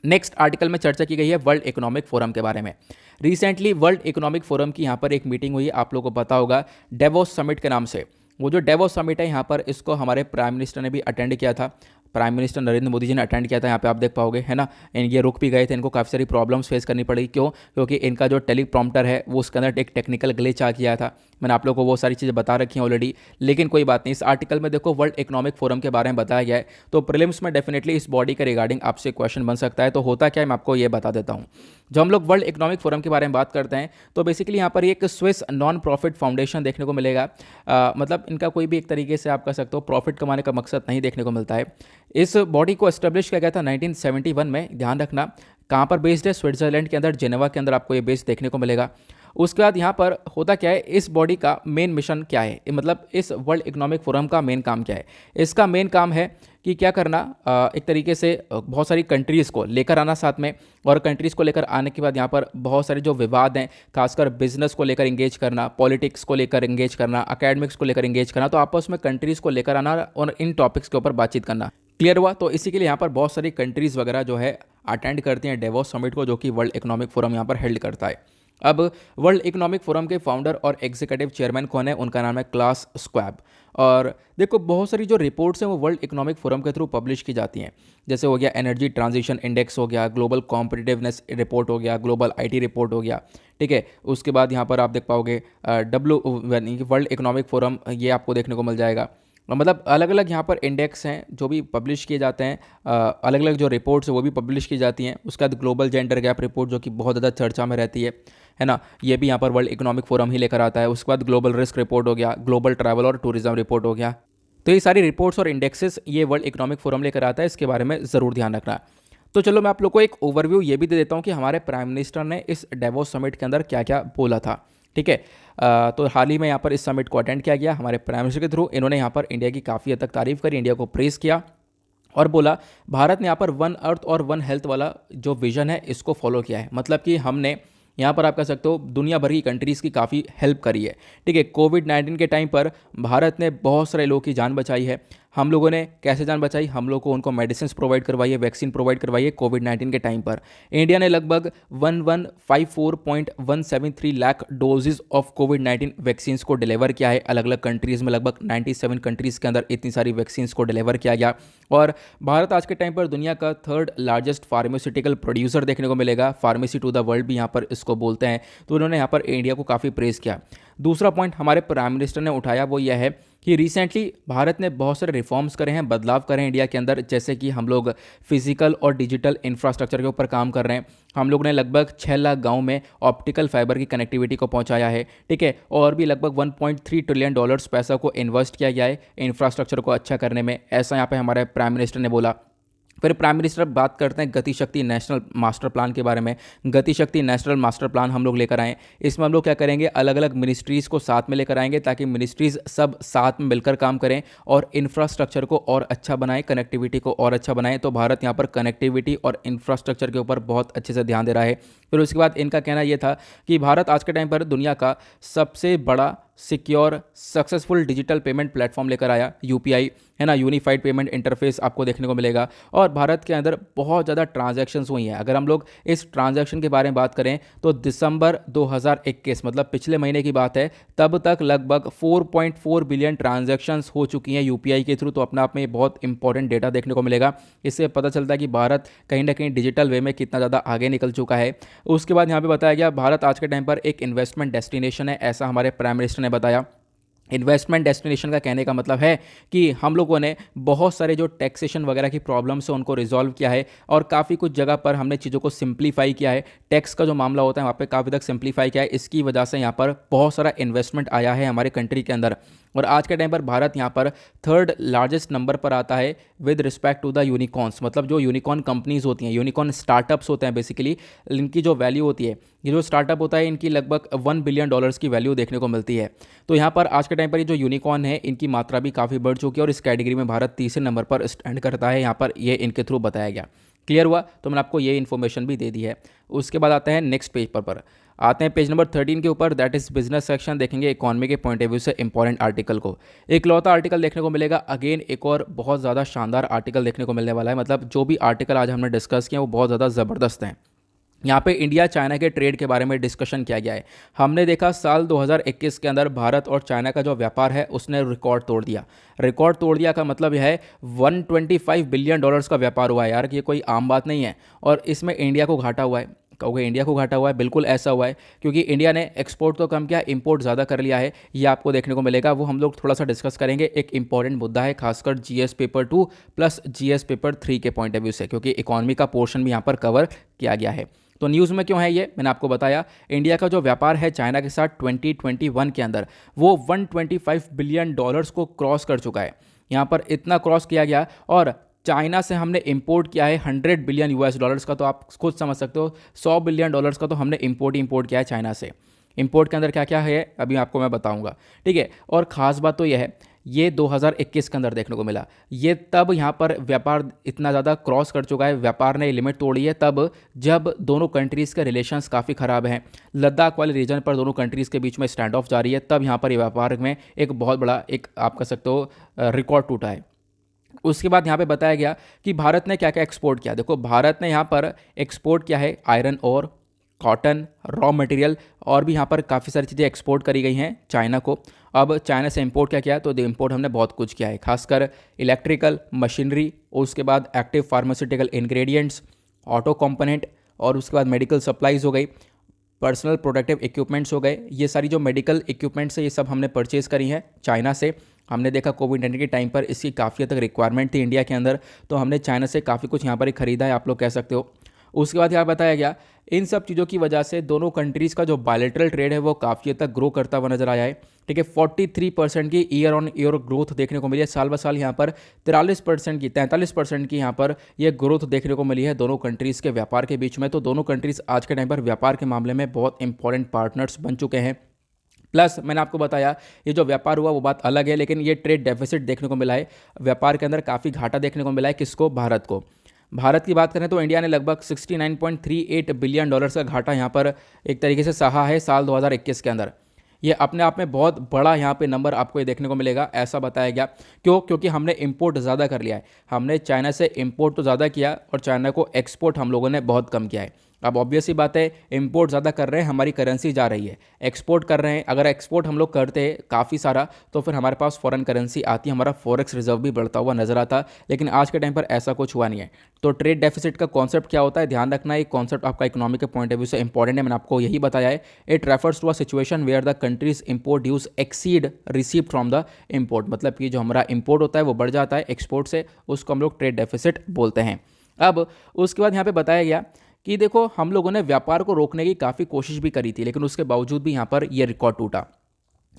नेक्स्ट आर्टिकल में चर्चा की गई है वर्ल्ड इकोनॉमिक फोरम के बारे में। रिसेंटली वर्ल्ड इकोनॉमिक फोरम की यहाँ पर एक मीटिंग हुई, आप लोगों को पता होगा, डेवोस समिट के नाम से। वो जो डेवोस समिट है यहाँ पर, इसको हमारे प्राइम मिनिस्टर ने भी अटेंड किया था, प्राइम मिनिस्टर नरेंद्र मोदी जी ने अटेंड किया था। यहाँ पे आप देख पाओगे, है ना, ये रुक भी गए थे, इनको काफ़ी सारी प्रॉब्लम्स फेस करनी पड़ी। क्यों? क्योंकि इनका जो टेलीप्रॉम्प्टर है वो उसके अंदर एक टेक्निकल ग्लिच आ गया था। मैंने आप लोगों को वो सारी चीज़ें बता रखी हैं ऑलरेडी, लेकिन कोई बात नहीं। इस आर्टिकल में देखो वर्ल्ड इकोनॉमिक फोरम के बारे में बताया गया है, तो प्रीलिम्स में डेफिनेटली इस बॉडी के रिगार्डिंग आपसे क्वेश्चन बन सकता है। तो होता क्या है, मैं आपको ये बता देता हूँ। जब हम लोग वर्ल्ड इकोनॉमिक फोरम के बारे में बात करते हैं तो बेसिकली यहाँ पर एक स्विस नॉन प्रॉफिट फाउंडेशन देखने को मिलेगा। मतलब इनका कोई भी एक तरीके से आप कह सकते हो प्रॉफिट कमाने का मकसद नहीं देखने को मिलता है। इस बॉडी को एस्टेब्लिश किया गया था 1971 में, ध्यान रखना। कहाँ पर बेस्ड है? स्विट्जरलैंड के अंदर, जेनेवा के अंदर आपको ये बेस देखने को मिलेगा। उसके बाद यहाँ पर होता क्या है, इस बॉडी का मेन मिशन क्या है, मतलब इस वर्ल्ड इकोनॉमिक फोरम का मेन काम क्या है? इसका मेन काम है कि क्या करना, एक तरीके से बहुत सारी कंट्रीज़ को लेकर आना साथ में, और कंट्रीज़ को लेकर आने के बाद यहाँ पर बहुत सारे जो विवाद हैं, खासकर बिजनेस को लेकर इंगेज करना, पॉलिटिक्स को लेकर इंगेज करना, एकेडमिक्स को लेकर इंगेज करना, तो आपस में कंट्रीज़ को लेकर आना और इन टॉपिक्स के ऊपर बातचीत करना। क्लियर हुआ? तो इसी के लिए यहाँ पर बहुत सारी कंट्रीज़ वगैरह जो है अटेंड करती हैं डेवोस समिट को, जो कि वर्ल्ड इकोनॉमिक फोरम यहाँ पर हेल्ड करता है। अब वर्ल्ड इकोनॉमिक फोरम के फाउंडर और एग्जीक्यूटिव चेयरमैन कौन है? उनका नाम है क्लास स्क्वैब। और देखो, बहुत सारी जो रिपोर्ट्स हैं वो वर्ल्ड इकोनॉमिक फोरम के थ्रू पब्लिश की जाती हैं। जैसे हो गया एनर्जी ट्रांजिशन इंडेक्स हो गया, ग्लोबल कॉम्पिटिटिवनेस रिपोर्ट हो गया, ग्लोबल आईटी रिपोर्ट हो गया, ठीक है। उसके बाद यहाँ पर आप देख पाओगे वर्ल्ड इकोनॉमिक फोरम, ये आपको देखने को मिल जाएगा। मतलब अलग अलग यहाँ पर इंडेक्स हैं जो भी पब्लिश किए जाते हैं, अलग अलग जो रिपोर्ट्स हैं वो भी पब्लिश की जाती हैं। उसके बाद ग्लोबल जेंडर गैप रिपोर्ट, जो कि बहुत ज़्यादा चर्चा में रहती है ना, ये भी यहाँ पर वर्ल्ड इकोनॉमिक फोरम ही लेकर आता है। उसके बाद ग्लोबल रिस्क रिपोर्ट हो गया, ग्लोबल ट्रैवल और टूरिज्म रिपोर्ट हो गया। तो ये सारी रिपोर्ट्स और इंडेक्सेस ये वर्ल्ड इकोनॉमिक फोरम लेकर आता है, इसके बारे में ज़रूर ध्यान रखना। तो चलो मैं आप लोग को एक ओवरव्यू ये भी दे देता हूँ कि हमारे प्राइम मिनिस्टर ने इस डेवोस समिट के अंदर क्या क्या बोला था, ठीक है। तो हाल ही में यहाँ पर इस समिट को अटेंड किया गया हमारे प्राइम मिनिस्टर के थ्रू। इन्होंने यहाँ पर इंडिया की काफ़ी हद तक तारीफ करी, इंडिया को प्रेज़ किया और बोला भारत ने यहाँ पर वन अर्थ और वन हेल्थ वाला जो विजन है इसको फॉलो किया है। मतलब कि हमने यहाँ पर आप कह सकते हो दुनिया भर की कंट्रीज़ की काफ़ी हेल्प करी है, ठीक है। कोविड-19 के टाइम पर भारत ने बहुत सारे लोगों की जान बचाई है। हम लोगों ने कैसे जान बचाई? हम लोग को उनको मेडिसिन प्रोवाइड करवाई है, वैक्सीन प्रोवाइड करवाई है कोविड-19 के टाइम पर। इंडिया ने लगभग 1154.173 लाख डोजेज ऑफ कोविड-19 वैक्सीन्स को डिलीवर किया है अलग अलग कंट्रीज़ में। लगभग 97 कंट्रीज़ के अंदर इतनी सारी वैक्सीन्स को डिलीवर किया गया। और भारत आज के टाइम पर दुनिया का 3rd लार्जेस्ट फार्मास्यूटिकल प्रोड्यूसर देखने को मिलेगा। फार्मेसी टू द वर्ल्ड भी यहाँ पर इसको बोलते हैं। तो उन्होंने यहाँ पर इंडिया को काफ़ी प्रेज़ किया। दूसरा पॉइंट हमारे प्राइम मिनिस्टर ने उठाया वो यह है कि रिसेंटली भारत ने बहुत सारे रिफॉर्म्स करे हैं, बदलाव करे हैं इंडिया के अंदर, जैसे कि हम लोग फिजिकल और डिजिटल इंफ्रास्ट्रक्चर के ऊपर काम कर रहे हैं। हम लोग ने लगभग 6 लाख गांव में ऑप्टिकल फाइबर की कनेक्टिविटी को पहुंचाया है, ठीक है। और भी लगभग 1.3 ट्रिलियन डॉलर्स पैसा को इन्वेस्ट किया गया है इंफ्रास्ट्रक्चर को अच्छा करने में, ऐसा यहाँ पे हमारे प्राइम मिनिस्टर ने बोला। फिर प्राइम मिनिस्टर बात करते हैं गति शक्ति नेशनल मास्टर प्लान के बारे में। गति शक्ति नेशनल मास्टर प्लान हम लोग लेकर आए। इसमें हम लोग क्या करेंगे, अलग अलग मिनिस्ट्रीज़ को साथ में लेकर आएंगे ताकि मिनिस्ट्रीज़ सब साथ में मिलकर काम करें और इंफ्रास्ट्रक्चर को और अच्छा बनाएं, कनेक्टिविटी को और अच्छा बनाएं। तो भारत यहाँ पर कनेक्टिविटी और इंफ्रास्ट्रक्चर के ऊपर बहुत अच्छे से ध्यान दे रहा है। फिर उसके बाद इनका कहना यह था कि भारत आज के टाइम पर दुनिया का सबसे बड़ा secure successful digital payment platform लेकर आया, यूपीआई है ना, यूनिफाइड पेमेंट इंटरफेस आपको देखने को मिलेगा। और भारत के अंदर बहुत ज़्यादा ट्रांजैक्शंस हुई हैं। अगर हम लोग इस ट्रांजैक्शन के बारे में बात करें तो दिसंबर 2021 मतलब पिछले महीने की बात है, तब तक लगभग 4.4 बिलियन ट्रांजैक्शंस हो चुकी हैं यूपीआई के थ्रू। तो अपने आप में बहुत इंपॉर्टेंट डेटा देखने को मिलेगा। इससे पता चलता है कि भारत कहीं ना कहीं डिजिटल वे में कितना ज़्यादा आगे निकल चुका है। उसके बाद यहाँ पे बताया गया भारत आज के टाइम पर एक इन्वेस्टमेंट डेस्टिनेशन है, ऐसा हमारे प्राइम मिनिस्टर ने बताया। इन्वेस्टमेंट डेस्टिनेशन का कहने का मतलब है कि हम लोगों ने बहुत सारे जो टैक्सेशन वगैरह की प्रॉब्लम्स है उनको रिजॉल्व किया है और काफ़ी कुछ जगह पर हमने चीज़ों को सिंप्लीफाई किया है। टैक्स का जो मामला होता है वहाँ पे काफ़ी तक सिंप्लीफाई किया है। इसकी वजह से यहाँ पर बहुत सारा इन्वेस्टमेंट आया है हमारे कंट्री के अंदर। और आज के टाइम पर भारत यहाँ पर 3rd लार्जेस्ट नंबर पर आता है with respect to the unicorns. मतलब जो यूनिकॉर्न कंपनीज होती हैं, यूनिकॉर्न स्टार्टअप्स होते हैं बेसिकली, इनकी जो वैल्यू होती है, ये जो स्टार्टअप होता है इनकी लगभग $1 बिलियन की वैल्यू देखने को मिलती है। तो यहाँ पर आज के टाइम पर ये जो यूनिकॉर्न है इनकी मात्रा भी काफ़ी बढ़ चुकी है और इस कैटेगरी में भारत तीसरे नंबर पर स्टैंड करता है। यहाँ पर ये इनके थ्रू बताया गया। क्लियर हुआ? तो मैंने आपको ये इन्फॉर्मेशन भी दे दी है। उसके बाद आते हैं नेक्स्ट पेज पर आते हैं पेज नंबर 13 के ऊपर, दैट इज बिजनेस सेक्शन। देखेंगे इकोनॉमी के पॉइंट ऑफ व्यू से इंपॉर्टेंट आर्टिकल को। एक लौता आर्टिकल देखने को मिलेगा, अगेन एक और बहुत ज़्यादा शानदार आर्टिकल देखने को मिलने वाला है। मतलब जो भी आर्टिकल आज हमने डिस्कस किया वो बहुत ज़्यादा ज़बरदस्त हैं। यहाँ पे इंडिया चाइना के ट्रेड के बारे में डिस्कशन किया गया है। हमने देखा साल 2021 के अंदर भारत और चाइना का जो व्यापार है उसने रिकॉर्ड तोड़ दिया। रिकॉर्ड तोड़ दिया का मतलब यह है 125 बिलियन डॉलर्स का व्यापार हुआ है यार, कि ये कोई आम बात नहीं है। और इसमें इंडिया को घाटा हुआ है। कहोगे इंडिया को घाटा हुआ है, बिल्कुल ऐसा हुआ है क्योंकि इंडिया ने एक्सपोर्ट तो कम किया, इंपोर्ट ज़्यादा कर लिया है। ये आपको देखने को मिलेगा, वो हम लोग थोड़ा सा डिस्कस करेंगे। एक इंपॉर्टेंट मुद्दा है खासकर GS paper 2 plus GS paper 3 के पॉइंट ऑफ व्यू से, क्योंकि इकोनॉमी का पोर्शन भी यहाँ पर कवर किया गया है। तो न्यूज़ में क्यों है ये, मैंने आपको बताया। इंडिया का जो व्यापार है चाइना के साथ 2021 के अंदर वो 125 बिलियन डॉलर्स को क्रॉस कर चुका है। यहाँ पर इतना क्रॉस किया गया और चाइना से हमने इंपोर्ट किया है 100 बिलियन यूएस डॉलर्स का। तो आप खुद समझ सकते हो 100 बिलियन डॉलर्स का तो हमने इंपोर्ट किया है चाइना से। इंपोर्ट के अंदर क्या क्या है अभी आपको मैं बताऊंगा, ठीक है। और ख़ास बात तो यह है ये 2021 के अंदर देखने को मिला। ये तब यहाँ पर व्यापार इतना ज़्यादा क्रॉस कर चुका है, व्यापार ने लिमिट तोड़ी है तब जब दोनों कंट्रीज़ के रिलेशंस काफ़ी ख़राब हैं। लद्दाख वाले रीजन पर दोनों कंट्रीज़ के बीच में स्टैंड ऑफ जारी है, तब यहाँ पर ये व्यापार में एक बहुत बड़ा एक आप कह सकते हो रिकॉर्ड टूटा है। उसके बाद यहाँ पे बताया गया कि भारत ने क्या क्या एक्सपोर्ट किया। देखो भारत ने यहाँ पर एक्सपोर्ट किया है आयरन और कॉटन, रॉ मटेरियल और भी यहाँ पर काफ़ी सारी चीज़ें एक्सपोर्ट करी गई हैं चाइना को। अब चाइना से इंपोर्ट क्या किया है, तो इंपोर्ट हमने बहुत कुछ किया है, खासकर इलेक्ट्रिकल मशीनरी, उसके बाद active pharmaceutical ingredients, auto component और उसके बाद मेडिकल सप्लाईज हो गई, पर्सनल प्रोटेक्टिव इक्विपमेंट्स हो गए। ये सारी जो मेडिकल इक्विपमेंट्स है ये सब हमने परचेज़ करी हैं चाइना से। हमने देखा कोविड-19 के टाइम पर इसकी काफ़ी हद तक रिक्वायरमेंट थी इंडिया के अंदर, तो हमने चाइना से काफ़ी कुछ यहाँ पर ही खरीदा है, आप लोग कह सकते हो। उसके बाद यहाँ बताया गया इन सब चीज़ों की वजह से दोनों कंट्रीज़ का जो बायलैटरल ट्रेड है वो काफ़ी हद तक ग्रो करता हुआ नजर आया है, ठीक है। 43% की ईयर ऑन ईयर ग्रोथ देखने को मिली है। साल ब साल यहाँ पर 43% की यहाँ पर ये ग्रोथ देखने को मिली है दोनों कंट्रीज़ के व्यापार के बीच में। तो दोनों कंट्रीज़ आज के टाइम पर व्यापार के मामले में बहुत इंपॉर्टेंट पार्टनर्स बन चुके हैं। प्लस मैंने आपको बताया ये जो व्यापार हुआ वो बात अलग है, लेकिन ये ट्रेड डेफिसिट देखने को मिला है, व्यापार के अंदर काफ़ी घाटा देखने को मिला है। किसको? भारत को। भारत की बात करें तो इंडिया ने लगभग 69.38 बिलियन डॉलर्स का घाटा यहाँ पर एक तरीके से सहा है साल 2021 के अंदर। ये अपने आप में बहुत बड़ा यहाँ पे नंबर आपको ये देखने को मिलेगा, ऐसा बताया गया। क्यों? क्योंकि हमने इंपोर्ट ज़्यादा कर लिया है। हमने चाइना से इंपोर्ट तो ज़्यादा किया और चाइना को एक्सपोर्ट हम लोगों ने बहुत कम किया है। अब ऑब्वियस सी बात है, इंपोर्ट ज़्यादा कर रहे हैं, हमारी करेंसी जा रही है। एक्सपोर्ट कर रहे हैं, अगर एक्सपोर्ट हम लोग करते हैं काफ़ी सारा, तो फिर हमारे पास फॉरेन करेंसी आती है, हमारा फॉरेक्स रिजर्व भी बढ़ता हुआ नजर आता। लेकिन आज के टाइम पर ऐसा कुछ हुआ नहीं है। तो ट्रेड डेफिसिट का कॉन्सेप्ट क्या होता है, ध्यान रखना, एक कॉन्सेप्ट आपका इकोनॉमी के पॉइंट ऑफ व्यू से इंपॉर्टेंट है, मैंने आपको यही बताया है। It refers to a situation where the countries import dues exceed receive from the import, मतलब कि जो हमारा इंपोर्ट होता है वो बढ़ जाता है एक्सपोर्ट से, उसको हम लोग ट्रेड डेफिसिट बोलते हैं। अब उसके बाद यहाँ पे बताया गया कि देखो, हम लोगों ने व्यापार को रोकने की काफ़ी कोशिश भी करी थी, लेकिन उसके बावजूद भी यहाँ पर ये रिकॉर्ड टूटा।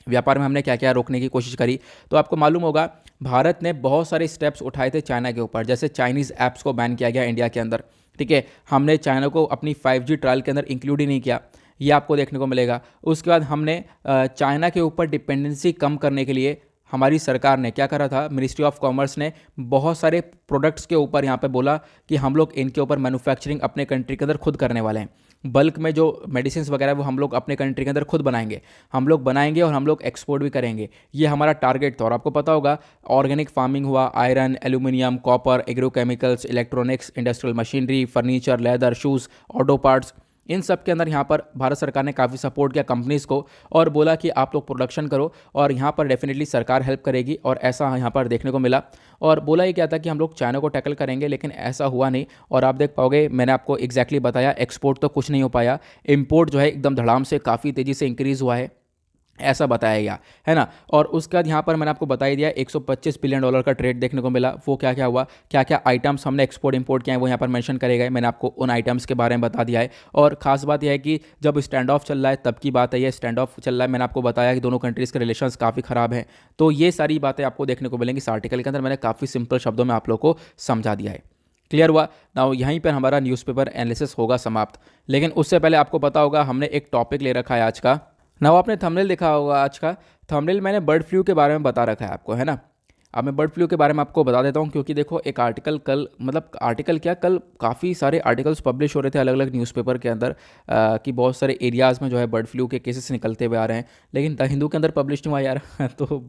व्यापार में हमने क्या क्या रोकने की कोशिश करी, तो आपको मालूम होगा भारत ने बहुत सारे स्टेप्स उठाए थे चाइना के ऊपर, जैसे चाइनीज़ ऐप्स को बैन किया गया इंडिया के अंदर। ठीक है, हमने चाइना को अपनी 5G ट्रायल के अंदर इंक्लूड ही नहीं किया, ये आपको देखने को मिलेगा। उसके बाद हमने चाइना के ऊपर डिपेंडेंसी कम करने के लिए हमारी सरकार ने क्या करा था, मिनिस्ट्री ऑफ कॉमर्स ने बहुत सारे प्रोडक्ट्स के ऊपर यहाँ पे बोला कि हम लोग इनके ऊपर मैन्युफैक्चरिंग अपने कंट्री के अंदर खुद करने वाले हैं। बल्क में जो मेडिसिन वगैरह वो हम लोग अपने कंट्री के अंदर खुद बनाएंगे, हम लोग बनाएंगे और हम लोग एक्सपोर्ट भी करेंगे, ये हमारा टारगेट था। और आपको पता होगा ऑर्गेनिक फार्मिंग हुआ, iron, aluminium, copper, agrochemicals, electronics, industrial machinery, furniture, leather, shoes, auto parts, इन सब के अंदर यहाँ पर भारत सरकार ने काफ़ी सपोर्ट किया कंपनीज़ को और बोला कि आप लोग प्रोडक्शन करो और यहाँ पर डेफिनेटली सरकार हेल्प करेगी, और ऐसा यहाँ पर देखने को मिला। और बोला ही क्या था कि हम लोग चाइना को टैकल करेंगे, लेकिन ऐसा हुआ नहीं। और आप देख पाओगे, मैंने आपको एग्जैक्टली बताया, एक्सपोर्ट तो कुछ नहीं हो पाया, इंपोर्ट जो है एकदम धड़ाम से काफ़ी तेज़ी से इंक्रीज़ हुआ है, ऐसा बताया गया है ना। और उसके बाद यहाँ पर मैंने आपको बता ही दिया, $125 बिलियन का ट्रेड देखने को मिला। वो क्या क्या हुआ, क्या क्या आइटम्स हमने एक्सपोर्ट इंपोर्ट किए हैं, वो यहाँ पर मेंशन करे गए, मैंने आपको उन आइटम्स के बारे में बता दिया है। और खास बात यह है कि जब स्टैंड ऑफ चल रहा है तब की बात है, ये स्टैंड ऑफ चल रहा है, मैंने आपको बताया कि दोनों कंट्रीज़ के रिलेशंस काफ़ी ख़राब हैं। तो ये सारी बातें आपको देखने को मिलेंगी इस आर्टिकल के अंदर, मैंने काफ़ी सिंपल शब्दों में आप लोग को समझा दिया है। क्लियर हुआ ना। यहीं पर हमारा न्यूज़पेपर एनालिसिस होगा समाप्त, लेकिन उससे पहले आपको पता होगा हमने एक टॉपिक ले रखा है आज का ना। आपने थंबनेल देखा होगा, आज का थंबनेल मैंने बर्ड फ्लू के बारे में बता रखा है आपको, है ना। अब मैं बर्ड फ्लू के बारे में आपको बता देता हूँ, क्योंकि देखो एक आर्टिकल कल, मतलब आर्टिकल क्या, कल काफ़ी सारे आर्टिकल्स पब्लिश हो रहे थे अलग अलग न्यूज़पेपर के अंदर कि बहुत सारे एरियाज़ में जो है बर्ड फ्लू के केसेस निकलते हुए आ रहे हैं, लेकिन द हिंदू के अंदर पब्लिश नहीं हुआ यार तो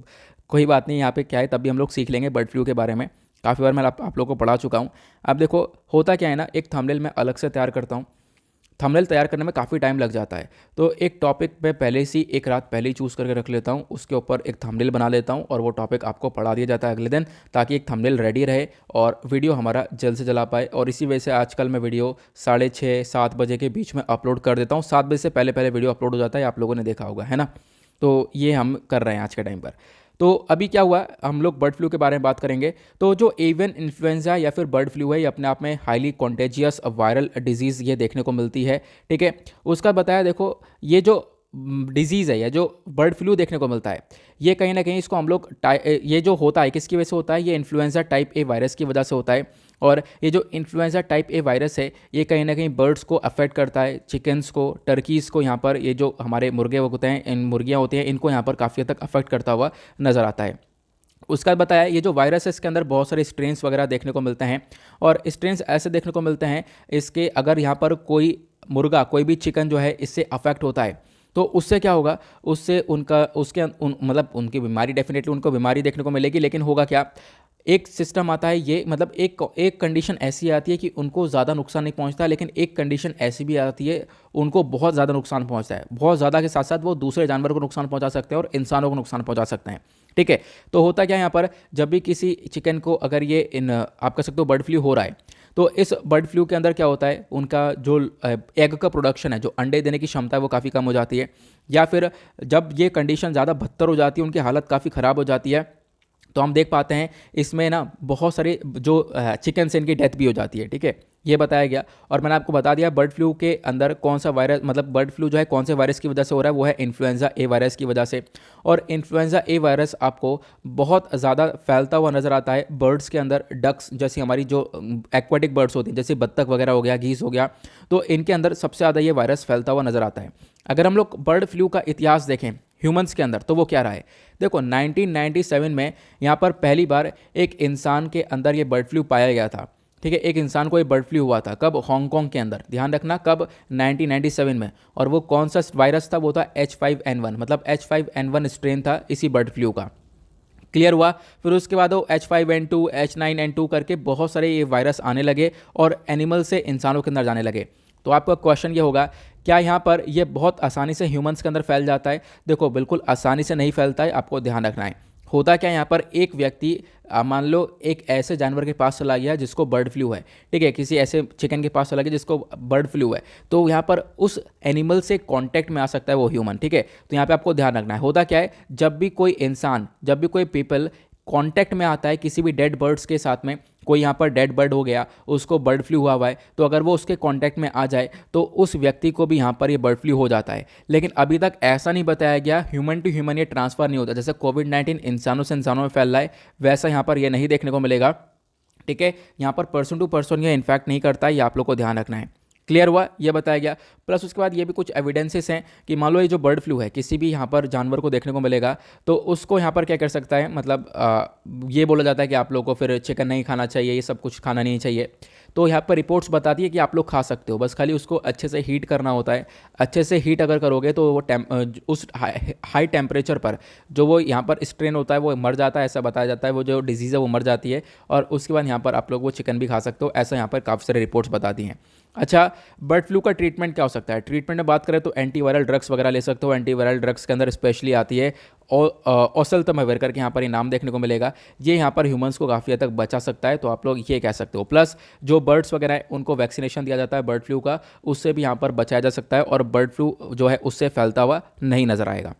कोई बात नहीं, यहाँ पे क्या है, तभी हम लोग सीख लेंगे बर्ड फ्लू के बारे में। काफ़ी बार मैं आप लोगों को पढ़ा चुका हूँ। अब देखो होता क्या है ना, एक थंबनेल मैं अलग से तैयार करता हूँ, थंबनेल तैयार करने में काफ़ी टाइम लग जाता है, तो एक टॉपिक पे पहले से एक रात पहले ही चूज़ करके रख लेता हूँ, उसके ऊपर एक थंबनेल बना लेता हूँ और वो टॉपिक आपको पढ़ा दिया जाता है अगले दिन, ताकि एक थंबनेल रेडी रहे और वीडियो हमारा जल्द से जला पाए। और इसी वजह से आजकल मैं वीडियो 6:30-7 बजे के बीच में अपलोड कर देता हूँ। 7 बजे से पहले पहले वीडियो अपलोड हो जाता है, आप लोगों ने देखा होगा, है ना। तो ये हम कर रहे हैं आज के टाइम पर। तो अभी क्या हुआ, हम लोग बर्ड फ्लू के बारे में बात करेंगे। तो जो एवियन इन्फ्लुएंजा या फिर बर्ड फ्लू है, ये अपने आप में हाईली कॉन्टेजियस वायरल डिजीज़ ये देखने को मिलती है। ठीक है, उसका बताया, देखो ये जो डिजीज़ है या जो बर्ड फ्लू देखने को मिलता है, ये कहीं ना कहीं इसको हम लोग ये जो होता है किसकी वजह से होता है, ये इन्फ्लुएंजा टाइप ए वायरस की वजह से होता है। और ये जो इन्फ्लुएंजा टाइप ए वायरस है, ये कहीं ना कहीं बर्ड्स को अफेक्ट करता है, चिकन्स को, टर्कीज़ को, यहाँ पर ये जो हमारे मुर्गे होते हैं, इन मुर्गियाँ होती हैं, इनको यहाँ पर काफ़ी हद तक अफेक्ट करता हुआ नज़र आता है। उसका बताया, ये जो वायरस है इसके अंदर बहुत सारे स्ट्रेन्स वगैरह देखने को मिलते हैं, और स्ट्रेन्स ऐसे देखने को मिलते हैं इसके, अगर यहाँ पर कोई मुर्गा, कोई भी चिकन जो है इससे अफेक्ट होता है, तो उससे क्या होगा, उससे उनका मतलब उनकी बीमारी, डेफिनेटली उनको बीमारी देखने को मिलेगी। लेकिन होगा क्या, एक सिस्टम आता है, ये मतलब एक कंडीशन ऐसी आती है कि उनको ज़्यादा नुकसान नहीं पहुंचता, लेकिन एक कंडीशन ऐसी भी आती है उनको बहुत ज़्यादा नुकसान पहुंचता है। बहुत ज़्यादा के साथ साथ वो दूसरे जानवर को नुकसान पहुंचा सकते हैं और इंसानों को नुकसान पहुंचा सकते हैं। ठीक है, तो होता क्या है यहाँ पर, जब भी किसी चिकन को अगर ये आप कह सकते हो बर्ड फ्लू हो रहा है, तो इस बर्ड फ्लू के अंदर क्या होता है, उनका जो एग का प्रोडक्शन है, जो अंडे देने की क्षमता है, वो काफ़ी कम हो जाती है। या फिर जब ये कंडीशन ज़्यादा बदतर हो जाती है, उनकी हालत काफ़ी ख़राब हो जाती है, तो हम देख पाते हैं इसमें ना बहुत सारे जो चिकन से इनकी डेथ भी हो जाती है। ठीक है, ये बताया गया। और मैंने आपको बता दिया बर्ड फ्लू के अंदर कौन सा वायरस, मतलब बर्ड फ्लू जो है कौन से वायरस की वजह से हो रहा है, वो है इन्फ्लुएंजा ए वायरस की वजह से। और इन्फ्लुएंजा ए वायरस आपको बहुत ज़्यादा फैलता हुआ नज़र आता है बर्ड्स के अंदर। डक्स जैसी हमारी जो एक्वाटिक बर्ड्स होती हैं, जैसे बत्तख वगैरह हो गया, घीस हो गया, तो इनके अंदर सबसे ज़्यादा ये वायरस फैलता हुआ नज़र आता है। अगर हम लोग बर्ड फ्लू का इतिहास देखें ह्यूमंस के अंदर, तो वो क्या रहा है, देखो 1997 में यहाँ पर पहली बार एक इंसान के अंदर ये बर्ड फ्लू पाया गया था। ठीक है, एक इंसान को ये बर्ड फ्लू हुआ था, कब, हांगकांग के अंदर, ध्यान रखना कब, 1997 में। और वो कौन सा वायरस था, वो था H5N1, मतलब H5N1 स्ट्रेन था इसी बर्ड फ्लू का। क्लियर हुआ। फिर उसके बाद वो H5N2, H9N2 करके बहुत सारे ये वायरस आने लगे और एनिमल से इंसानों के अंदर जाने लगे। तो आपका क्वेश्चन ये होगा, क्या यहाँ पर ये बहुत आसानी से ह्यूमंस के अंदर फैल जाता है? देखो बिल्कुल आसानी से नहीं फैलता है, आपको ध्यान रखना है। होता क्या है यहाँ पर, एक व्यक्ति मान लो एक ऐसे जानवर के पास चला गया जिसको बर्ड फ्लू है, ठीक है, किसी ऐसे चिकन के पास चला गया जिसको बर्ड फ्लू है, तो यहाँ पर उस एनिमल से कांटेक्ट में आ सकता है वो ह्यूमन, ठीक है। तो यहाँ पे आपको ध्यान रखना है, होता क्या है, जब भी कोई इंसान, जब भी कोई पीपल कांटेक्ट में आता है किसी भी डेड बर्ड्स के साथ में, कोई यहाँ पर डेड बर्ड हो गया, उसको बर्ड फ्लू हुआ है, तो अगर वो उसके कांटेक्ट में आ जाए तो उस व्यक्ति को भी यहाँ पर ये बर्ड फ्लू हो जाता है। लेकिन अभी तक ऐसा नहीं बताया गया, ह्यूमन टू ह्यूमन ये ट्रांसफर नहीं होता। जैसे कोविड-19 इंसानों से इंसानों में फैल रहा है, वैसा यहाँ पर ये नहीं देखने को मिलेगा, ठीक है। यहाँ पर पर्सन टू पर्सन ये इन्फैक्ट नहीं करता है, ये आप लोग को ध्यान रखना है। क्लियर हुआ, ये बताया गया। प्लस उसके बाद ये भी कुछ एविडेंसेस हैं कि मान लो ये जो बर्ड फ्लू है किसी भी यहाँ पर जानवर को देखने को मिलेगा, तो उसको यहाँ पर क्या कर सकता है, मतलब ये बोला जाता है कि आप लोग को फिर चिकन नहीं खाना चाहिए, ये सब कुछ खाना नहीं चाहिए। तो यहाँ पर रिपोर्ट्स बताती है कि आप लोग खा सकते हो, बस खाली उसको अच्छे से हीट करना होता है। अच्छे से हीट अगर करोगे तो वो उस हाई टेम्परेचर पर जो वो यहाँ पर स्ट्रेन होता है वो मर जाता है, ऐसा बताया जाता है, वो जो डिजीज़ है वो मर जाती है, और उसके बाद यहाँ पर आप लोग वो चिकन भी खा सकते हो, ऐसा यहाँ पर काफ़ी सारे रिपोर्ट्स बताती हैं। अच्छा, बर्ड फ्लू का ट्रीटमेंट क्या हो सकता है? ट्रीटमेंट में बात करें तो एंटीवायरल ड्रग्स वगैरह ले सकते हो। एंटीवायरल ड्रग्स के अंदर स्पेशली आती है ओसेल्टामाविर करके यहाँ पर इनाम देखने को मिलेगा। ये यहाँ पर ह्यूमंस को काफ़ी हद तक बचा सकता है, तो आप लोग ये कह सकते हो। प्लस जो बर्ड्स वगैरह है उनको वैक्सीनेशन दिया जाता है बर्ड फ्लू का, उससे भी यहाँ पर बचाया जा सकता है, और बर्ड फ्लू जो है उससे फैलता हुआ नहीं नजर आएगा।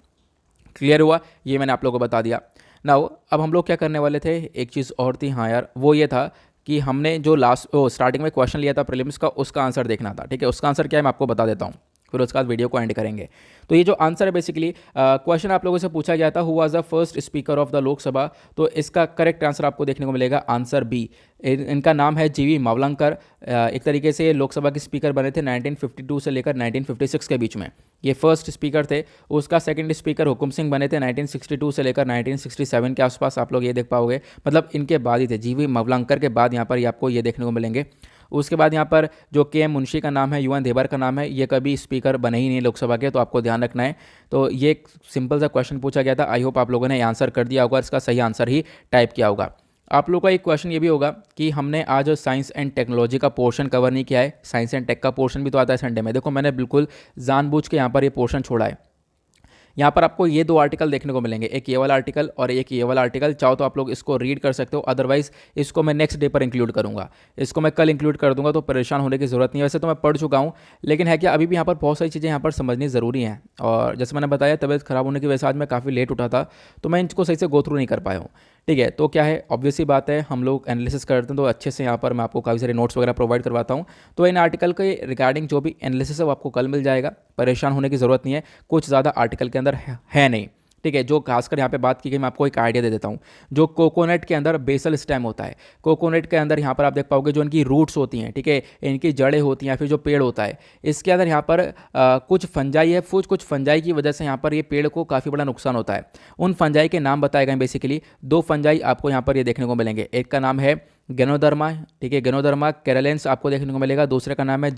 क्लियर हुआ, ये मैंने आप लोगों को बता दिया। नाउ अब हम लोग क्या करने वाले थे, एक चीज़ और थी, हाँ यार, वो ये था कि हमने जो स्टार्टिंग में क्वेश्चन लिया था प्रीलिम्स का, उसका आंसर देखना था, ठीक है। उसका आंसर क्या है मैं आपको बता देता हूँ, फिर उसके बाद वीडियो को एंड करेंगे। तो ये जो आंसर है बेसिकली, क्वेश्चन आप लोगों से पूछा गया था, who was the first speaker of the Lok Sabha, तो इसका करेक्ट आंसर आपको देखने को मिलेगा आंसर बी। इनका नाम है जीवी मावलंकर। एक तरीके से ये लोकसभा के स्पीकर बने थे 1952 से लेकर 1956 के बीच में, ये फर्स्ट स्पीकर थे। उसका सेकंड स्पीकर हुकुम सिंह बने थे 1962 से लेकर 1967 के आसपास, आप लोग ये देख पाओगे, मतलब इनके बाद ही थे, जीवी मावलंकर के बाद यहाँ पर ये आपको ये देखने को मिलेंगे। उसके बाद यहाँ पर जो के एम मुंशी का नाम है, यूएन देवर का नाम है, ये कभी स्पीकर बने ही नहीं लोकसभा के, तो आपको ध्यान रखना है। तो ये एक सिंपल सा क्वेश्चन पूछा गया था, आई होप आप लोगों ने आंसर कर दिया होगा, इसका सही आंसर ही टाइप किया होगा। आप लोगों का एक क्वेश्चन ये भी होगा कि हमने आज साइंस एंड टेक्नोलॉजी का पोर्शन कवर नहीं किया है, साइंस एंड टेक का पोर्शन भी तो आता है संडे में। देखो मैंने बिल्कुल जानबूझ के यहाँ पर ये पोर्शन छोड़ा है। यहाँ पर आपको ये दो आर्टिकल देखने को मिलेंगे, एक ये वाला आर्टिकल और एक ये वाला आर्टिकल। चाहो तो आप लोग इसको रीड कर सकते हो, अदरवाइज इसको मैं नेक्स्ट डे पर इंक्लूड करूँगा, इसको मैं कल इंक्लूड कर दूंगा, तो परेशान होने की ज़रूरत नहीं है। वैसे तो मैं पढ़ चुका हूँ, लेकिन है कि अभी भी यहाँ पर बहुत सारी चीज़ें यहाँ पर समझनी ज़रूरी हैं, और जैसे मैंने बताया तबीयत खराब होने की वजह से आज मैं काफ़ी लेट उठा था, तो मैं इनको सही से गो थ्रू नहीं कर पाया हूँ, ठीक है। तो क्या है, ऑब्वियस सी बात है, हम लोग एनालिसिस करते हैं तो अच्छे से यहाँ पर मैं आपको काफ़ी सारे नोट्स वगैरह प्रोवाइड करवाता हूँ। तो इन आर्टिकल के रिगार्डिंग जो भी एनालिसिस है वो आपको कल मिल जाएगा, परेशान होने की ज़रूरत नहीं है, कुछ ज़्यादा आर्टिकल के अंदर है नहीं, ठीक है। जो खासकर यहाँ पे बात की गई, मैं आपको एक आइडिया दे देता हूँ। जो कोकोनट के अंदर बेसल स्टेम होता है, कोकोनट के अंदर यहाँ पर आप देख पाओगे जो इनकी रूट्स होती हैं, ठीक है, इनकी जड़ें होती हैं, फिर जो पेड़ होता है इसके अंदर यहाँ पर कुछ फंजाई है, कुछ फंजाई की वजह से यहाँ पर ये पेड़ को काफ़ी बड़ा नुकसान होता है। उन फंजाई के नाम बताए गए, बेसिकली दो फंजाई आपको यहाँ पर ये देखने को मिलेंगे। एक का नाम है गेनोडर्मा, ठीक है, गेनोडर्मा कैरोलेंस आपको देखने को मिलेगा। दूसरे का नाम है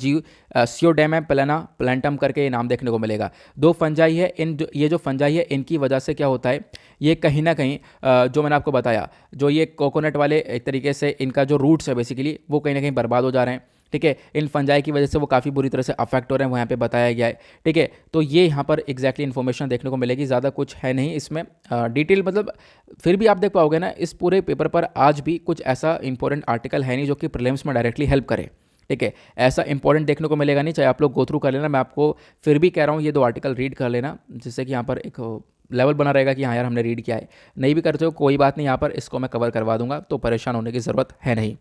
सियोडेमा प्लांटम करके ये नाम देखने को मिलेगा। दो फंजाई है, ये जो फंजाई है इनकी वजह से क्या होता है, ये कहीं ना कहीं जो मैंने आपको बताया, जो ये कोकोनट वाले एक तरीके से इनका जो रूट्स है बेसिकली वो कहीं ना कहीं बर्बाद हो जा रहे हैं, ठीक है। इन फंजाई की वजह से वो काफ़ी बुरी तरह से अफेक्ट हो रहे हैं, वो यहाँ पे बताया गया है, ठीक है। तो ये यहाँ पर एग्जैक्टली इन्फॉर्मेशन देखने को मिलेगी, ज़्यादा कुछ है नहीं इसमें डिटेल, मतलब फिर भी आप देख पाओगे ना इस पूरे पेपर पर आज भी कुछ ऐसा इंपॉर्टेंट आर्टिकल है नहीं जो कि प्रीलिम्स में डायरेक्टली हेल्प करे, ठीक है। ऐसा इंपॉर्टेंट देखने को मिलेगा नहीं, चाहे आप लोग गो थ्रू कर लेना, मैं आपको फिर भी कह रहा हूँ ये दो आर्टिकल रीड कर लेना, जिससे कि यहाँ पर एक लेवल बना रहेगा कि हाँ यार हमने रीड किया है। नहीं भी करते हो कोई बात नहीं, यहाँ पर इसको मैं कवर करवा दूंगा, तो परेशान होने की ज़रूरत है नहीं।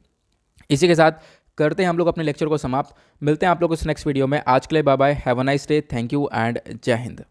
इसी के साथ करते हैं हम लोग अपने लेक्चर को समाप्त, मिलते हैं आप लोग इस नेक्स्ट वीडियो में। आज के लिए bye bye, have a nice day, thank you and जय हिंद।